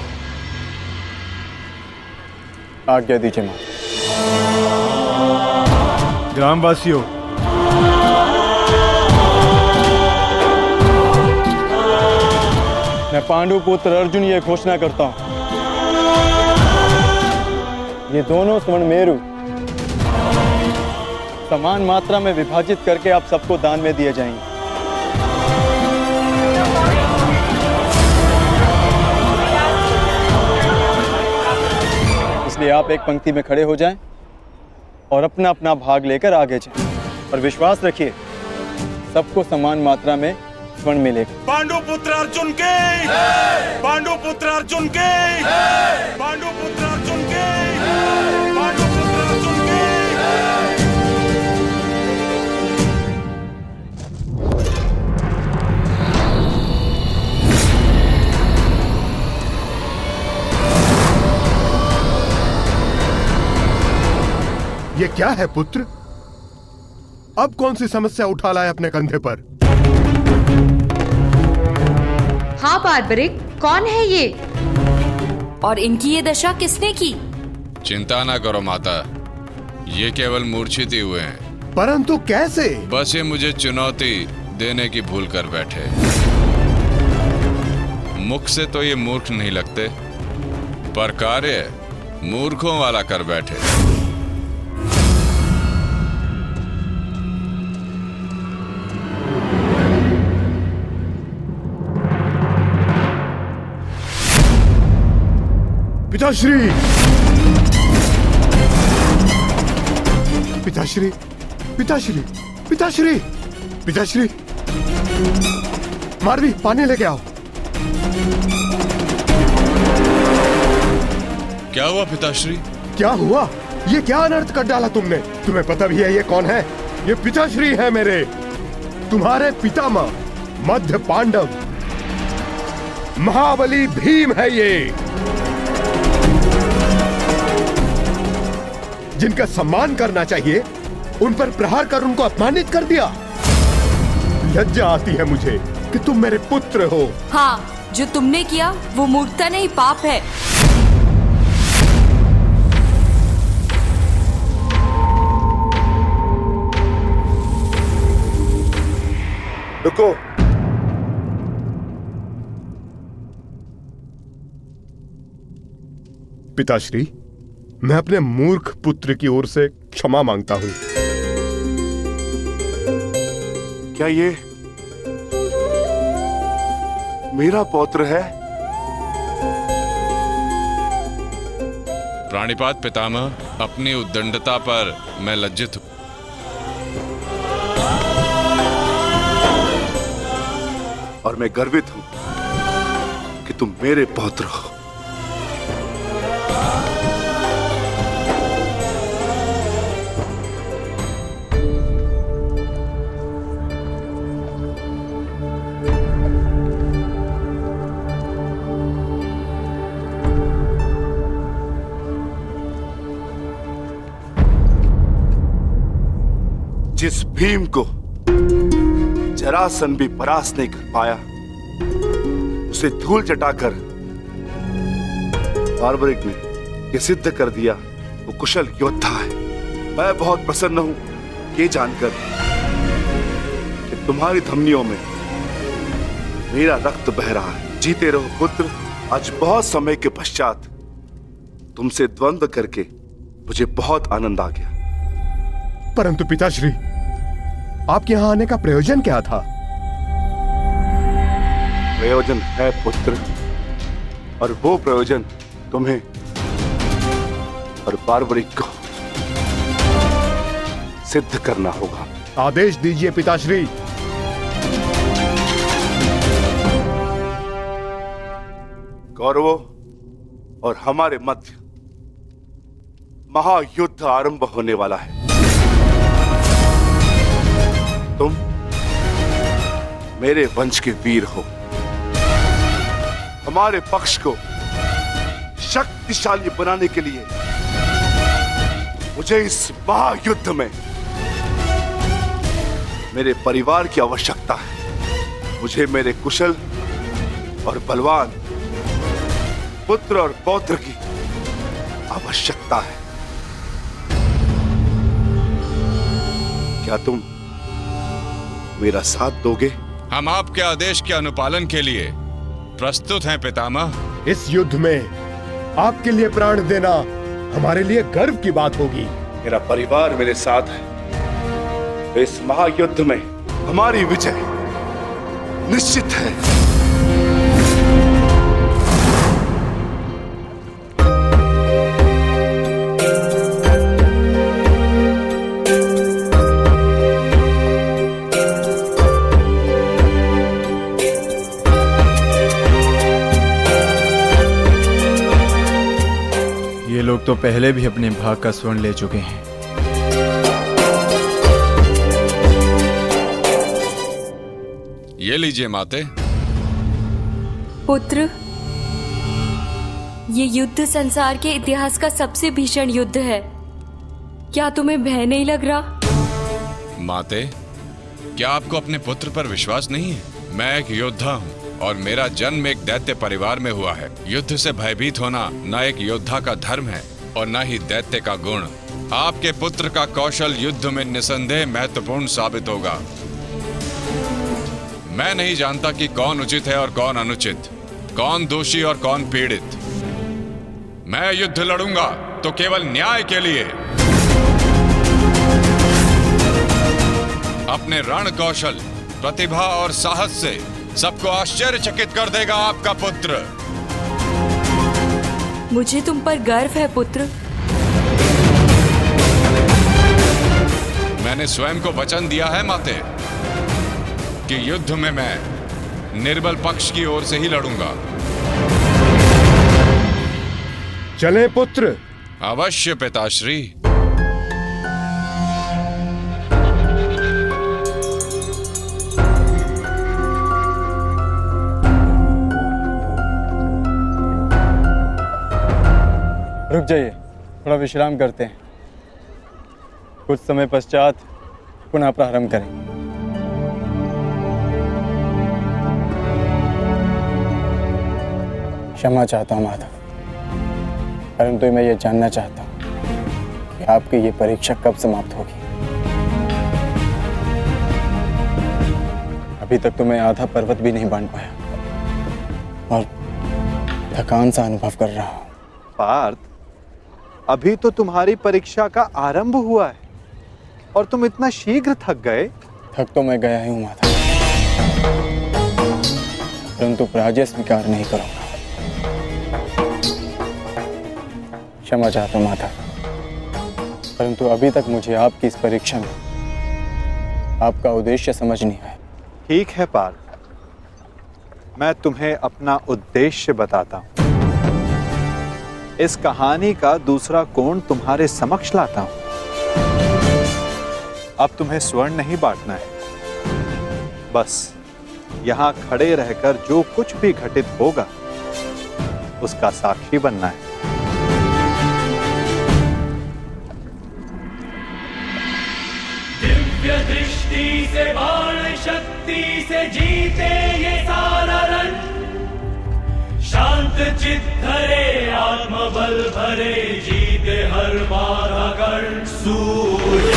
आज्ञा दीजिए मां। ग्रामवासियों, मैं पांडु पुत्र अर्जुन ये घोषणा करता हूं, ये दोनों स्वर्ण मेरु समान मात्रा में विभाजित करके आप सबको दान में दिए जाएंगे। इसलिए आप एक पंक्ति में खड़े हो जाएं और अपना अपना भाग लेकर आगे जाएं। और विश्वास रखिए, सबको समान मात्रा में स्वर्ण मिलेगा। पांडु पुत्र अर्जुन के, पांडु पुत्र अर्जुन के, पांडु पुत्र अर्जुन के, पांडु पुत्र अर्जुन के। ये क्या है पुत्र? अब कौन सी समस्या उठा लाए अपने कंधे पर? हाँ बार्बरिक, कौन है ये? और इनकी ये दशा किसने की? चिंता ना करो माता, ये केवल मूर्छित ही हुए हैं। परंतु कैसे? बस ये मुझे चुनौती देने की भूल कर बैठे। मुख से तो ये मूर्ख नहीं लगते, पर कार्य मूर्खों वाला कर बैठे। पिताश्री, पिताश्री, पिताश्री, पिताश्री, पिताश्री, मारवी, पानी लेके आओ। क्या हुआ पिताश्री? क्या हुआ? ये क्या अनर्थ कर डाला तुमने? तुम्हें पता भी है ये कौन है? ये पिताश्री है मेरे, तुम्हारे पितामह मध्य पांडव महाबली भीम है ये, जिनका सम्मान करना चाहिए उन पर प्रहार कर उनको अपमानित कर दिया। लज्जा आती है मुझे कि तुम मेरे पुत्र हो। हाँ, जो तुमने किया वो मूर्खता नहीं, पाप है। रुको, पिताश्री, मैं अपने मूर्ख पुत्र की ओर से क्षमा मांगता हूं। क्या ये मेरा पौत्र है। प्राणिपात पितामह, अपनी उद्दंडता पर मैं लज्जित हूं। और मैं गर्वित हूं कि तुम मेरे पौत्र हो। जिस भीम को जरासंध भी परास्त नहीं कर पाया, उसे धूल चटाकर बार्बरिक ने यह सिद्ध कर दिया वो कुशल योद्धा है। मैं बहुत प्रसन्न हूं ये जानकर कि तुम्हारी धमनियों में मेरा रक्त बह रहा है। जीते रहो पुत्र। आज बहुत समय के पश्चात तुमसे द्वंद्व करके मुझे बहुत आनंद आ गया। परंतु पिताश्री, आपके यहां आने का प्रयोजन क्या था? प्रयोजन है पुत्र, और वो प्रयोजन तुम्हें और बार्बरिक को सिद्ध करना होगा। आदेश दीजिए पिताश्री। कौरवों और हमारे मध्य महायुद्ध आरंभ होने वाला है। तुम मेरे वंश के वीर हो। हमारे पक्ष को शक्तिशाली बनाने के लिए मुझे इस महायुद्ध में मेरे परिवार की आवश्यकता है। मुझे मेरे कुशल और बलवान पुत्र और पौत्र की आवश्यकता है। क्या तुम मेरा साथ दोगे? हम आपके आदेश के अनुपालन के लिए प्रस्तुत हैं पितामह। इस युद्ध में आपके लिए प्राण देना हमारे लिए गर्व की बात होगी। मेरा परिवार मेरे साथ है, तो इस महायुद्ध में हमारी विजय निश्चित है। ये लोग तो पहले भी अपने भाग का स्वर्ण ले चुके हैं। ये लीजिए माते। पुत्र, ये युद्ध संसार के इतिहास का सबसे भीषण युद्ध है। क्या तुम्हें भय नहीं लग रहा? माते, क्या आपको अपने पुत्र पर विश्वास नहीं है? मैं एक योद्धा हूँ और मेरा जन्म एक दैत्य परिवार में हुआ है। युद्ध से भयभीत होना न एक योद्धा का धर्म है और न ही दैत्य का गुण। आपके पुत्र का कौशल युद्ध में निसंदेह महत्वपूर्ण साबित होगा। मैं नहीं जानता कि कौन उचित है और कौन अनुचित, कौन दोषी और कौन पीड़ित। मैं युद्ध लड़ूंगा तो केवल न्याय के लिए। अपने रण कौशल, प्रतिभा और साहस से सबको आश्चर्यचकित कर देगा आपका पुत्र। मुझे तुम पर गर्व है पुत्र। मैंने स्वयं को वचन दिया है माते कि युद्ध में मैं निर्बल पक्ष की ओर से ही लड़ूंगा। चले पुत्र। अवश्य पिताश्री। रुक जाइए, थोड़ा विश्राम करते हैं। कुछ समय पश्चात पुनः प्रारंभ करेंगे। क्षमा चाहता हूं माधव, परंतु मैं ये जानना चाहता हूं कि आपकी ये परीक्षा कब समाप्त होगी। अभी तक तो मैं आधा पर्वत भी नहीं बांध पाया और थकान सा अनुभव कर रहा हूं। पार्थ, अभी तो तुम्हारी परीक्षा का आरंभ हुआ है और तुम इतना शीघ्र थक गए। थक तो मैं गया ही हूं माधव, परंतु पराजय स्वीकार नहीं करूंगा। क्षमा चाहता हूं माता, परंतु अभी तक मुझे आपकी इस परीक्षा में आपका उद्देश्य समझ नहीं आया। ठीक है पार्थ, मैं तुम्हें अपना उद्देश्य बताता हूं। इस कहानी का दूसरा कोण तुम्हारे समक्ष लाता हूं। अब तुम्हें स्वर्ण नहीं बांटना है, बस यहां खड़े रहकर जो कुछ भी घटित होगा उसका साक्षी बनना है। दिव्य दृष्टि से बाण शक्ति से जीते ये सारा रण, शांत चित्त धरे आत्मबल भरे जीते हर बाधा गण। सूर्य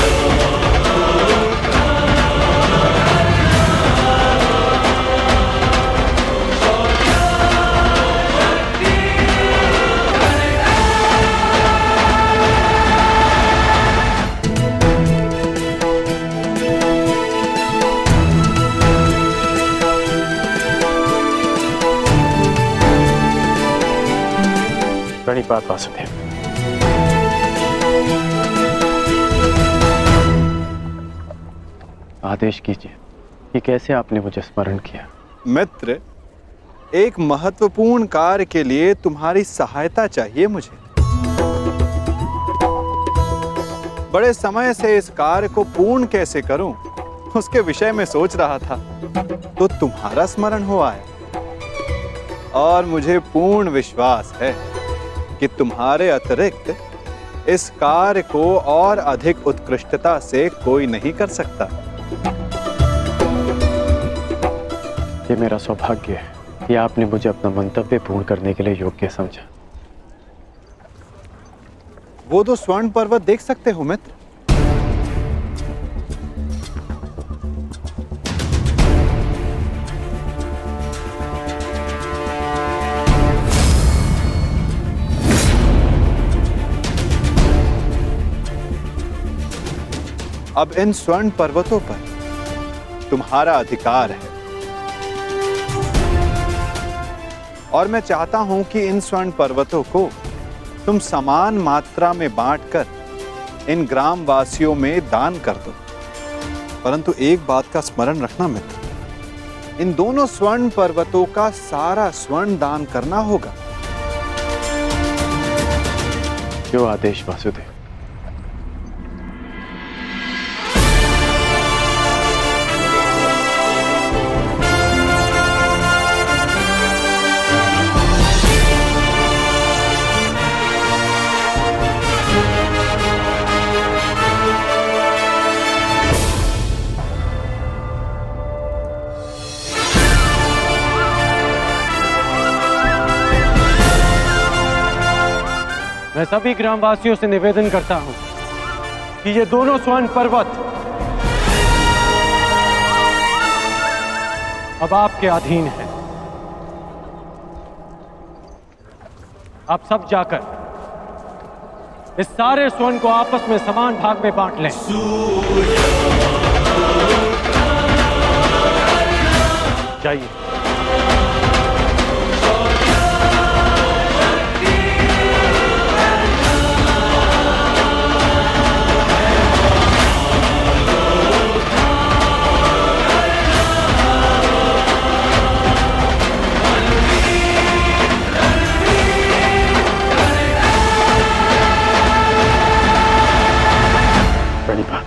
प्रणिपात वासुदेव। आदेश कीजिए कि कैसे आपने मुझे स्मरण किया। मित्र, एक महत्वपूर्ण कार्य के लिए तुम्हारी सहायता चाहिए मुझे। बड़े समय से इस कार्य को पूर्ण कैसे करूं, उसके विषय में सोच रहा था, तो तुम्हारा स्मरण हो आया। और मुझे पूर्ण विश्वास है कि तुम्हारे अतिरिक्त इस कार्य को और अधिक उत्कृष्टता से कोई नहीं कर सकता। ये मेरा सौभाग्य है कि आपने मुझे अपना मंतव्य पूर्ण करने के लिए योग्य समझा। वो तो स्वर्ण पर्वत देख सकते हो मित्र। अब इन स्वर्ण पर्वतों पर तुम्हारा अधिकार है, और मैं चाहता हूं कि इन स्वर्ण पर्वतों को तुम समान मात्रा में बांटकर इन ग्राम वासियों में दान कर दो। परंतु एक बात का स्मरण रखना मित्र, इन दोनों स्वर्ण पर्वतों का सारा स्वर्ण दान करना होगा। जो आदेश वासुदेव। मैं सभी ग्रामवासियों से निवेदन करता हूं कि ये दोनों स्वर्ण पर्वत अब आपके अधीन है। आप सब जाकर इस सारे स्वर्ण को आपस में समान भाग में बांट लें। जाइए। प्रणिपात।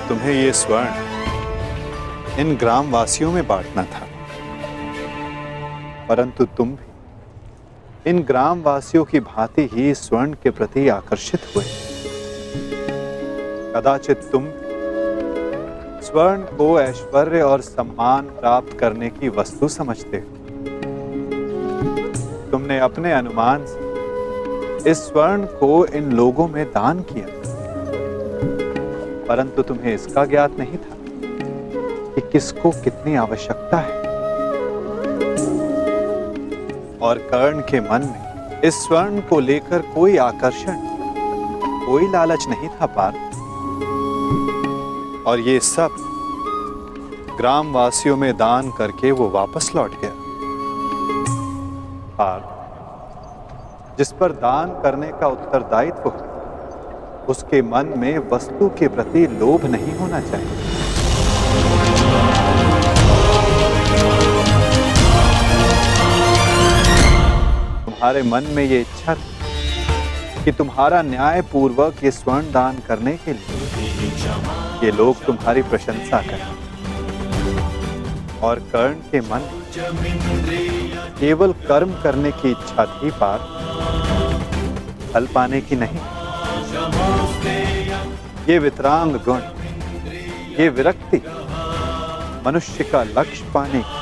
तुम्हें ये स्वर्ण इन ग्राम वासियों में बांटना था, परंतु तुम भी इन ग्राम वासियों की भांति ही स्वर्ण के प्रति आकर्षित हुए। कदाचित तुम स्वर्ण को ऐश्वर्य और सम्मान प्राप्त करने की वस्तु समझते हो। तुमने अपने अनुमान से इस स्वर्ण को इन लोगों में दान किया, परंतु तुम्हें इसका ज्ञात नहीं था कि किसको कितनी आवश्यकता है। और कर्ण के मन में इस स्वर्ण को लेकर कोई आकर्षण, कोई लालच नहीं था पार्थ। और ये सब ग्रामवासियों में दान करके वो वापस लौट गया। पार्थ, जिस पर दान करने का उत्तरदायित्व हो, उसके मन में वस्तु के प्रति लोभ नहीं होना चाहिए। तुम्हारे मन में ये इच्छा थी कि तुम्हारा न्याय पूर्वक ये स्वर्ण दान करने के लिए ये लोग तुम्हारी प्रशंसा करें। और कर्ण के मन में केवल कर्म करने की इच्छा थी पार्थ, फल पाने की नहीं। ये वितरांग गुण, ये विरक्ति मनुष्य का लक्ष्य पाने की,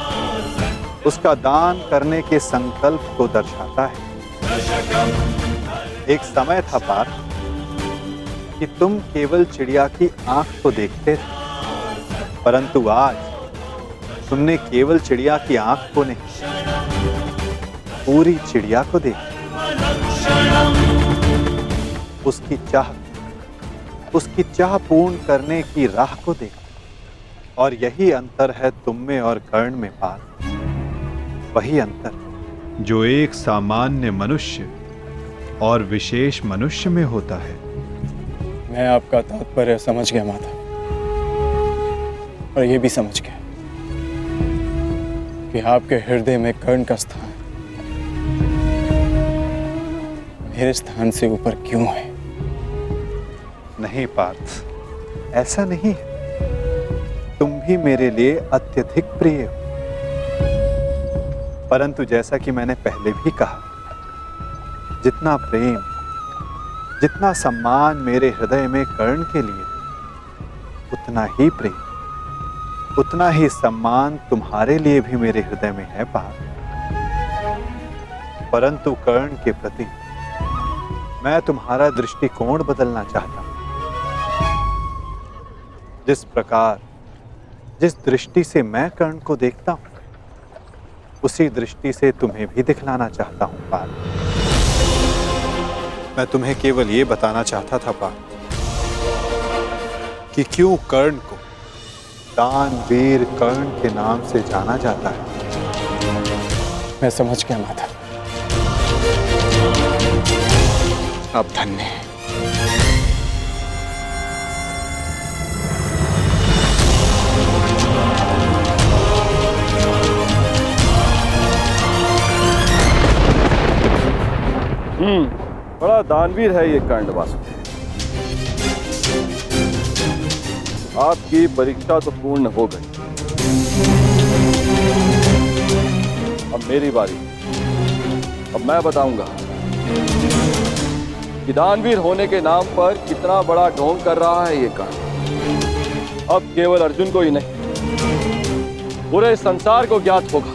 उसका दान करने के संकल्प को दर्शाता है। एक समय था पार्थ कि तुम केवल चिड़िया की आंख को देखते थे, परंतु आज तुमने केवल चिड़िया की आंख को नहीं, पूरी चिड़िया को देखा। उसकी चाह पूर्ण करने की राह को देखा। और यही अंतर है तुम में और कर्ण में पार्थ। वही अंतर जो एक सामान्य मनुष्य और विशेष मनुष्य में होता है। मैं आपका तात्पर्य समझ गया माता, और ये भी समझ गया कि आपके हृदय में कर्ण का स्थान मेरे स्थान से ऊपर क्यों है। नहीं पार्थ, ऐसा नहीं है। तुम भी मेरे लिए अत्यधिक प्रिय हो, परंतु जैसा कि मैंने पहले भी कहा, जितना प्रेम, जितना सम्मान मेरे हृदय में कर्ण के लिए, उतना ही प्रेम, उतना ही सम्मान तुम्हारे लिए भी मेरे हृदय में है पार्थ। परंतु कर्ण के प्रति मैं तुम्हारा दृष्टिकोण बदलना चाहता हूं। जिस प्रकार, जिस दृष्टि से मैं कर्ण को देखता हूं, उसी दृष्टि से तुम्हें भी दिखलाना चाहता हूं पार्थ। मैं तुम्हें केवल ये बताना चाहता था पार्थ कि क्यों कर्ण को दानवीर कर्ण के नाम से जाना जाता है। मैं समझ गया माता, अब धन्य है। बड़ा दानवीर है ये कर्ण वासुदेव। आपकी परीक्षा तो पूर्ण हो गई, अब मेरी बारी। अब मैं बताऊंगा कि दानवीर होने के नाम पर कितना बड़ा ढोंग कर रहा है ये कर्ण। अब केवल अर्जुन को ही नहीं, पूरे संसार को ज्ञात होगा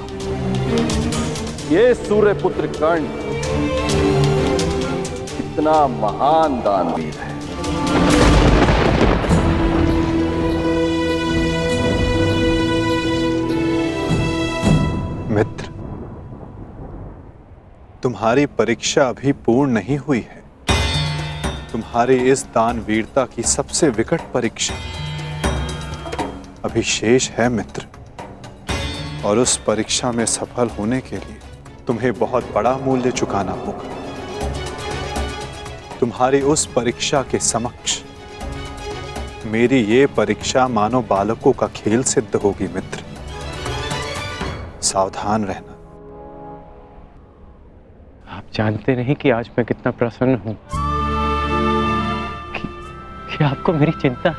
ये सूर्यपुत्र कर्ण कितना महान दानवीर है। मित्र, तुम्हारी परीक्षा अभी पूर्ण नहीं हुई है। तुम्हारी इस दानवीरता की सबसे विकट परीक्षा अभी शेष है मित्र। और उस परीक्षा में सफल होने के लिए तुम्हें बहुत बड़ा मूल्य चुकाना होगा। तुम्हारी उस परीक्षा के समक्ष मेरी ये परीक्षा मानो बालकों का खेल सिद्ध होगी मित्र। सावधान रहना। आप जानते नहीं कि आज मैं कितना प्रसन्न हूं कि आपको मेरी चिंता,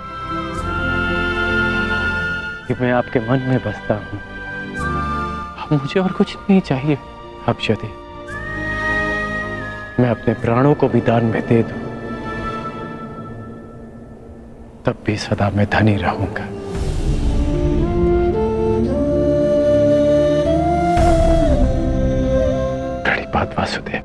कि मैं आपके मन में बसता हूं। अब मुझे और कुछ नहीं चाहिए। अब यदि मैं अपने प्राणों को भी दान में दे दूं, तब भी सदा मैं धनी रहूंगा। बड़ी बात वासुदेव।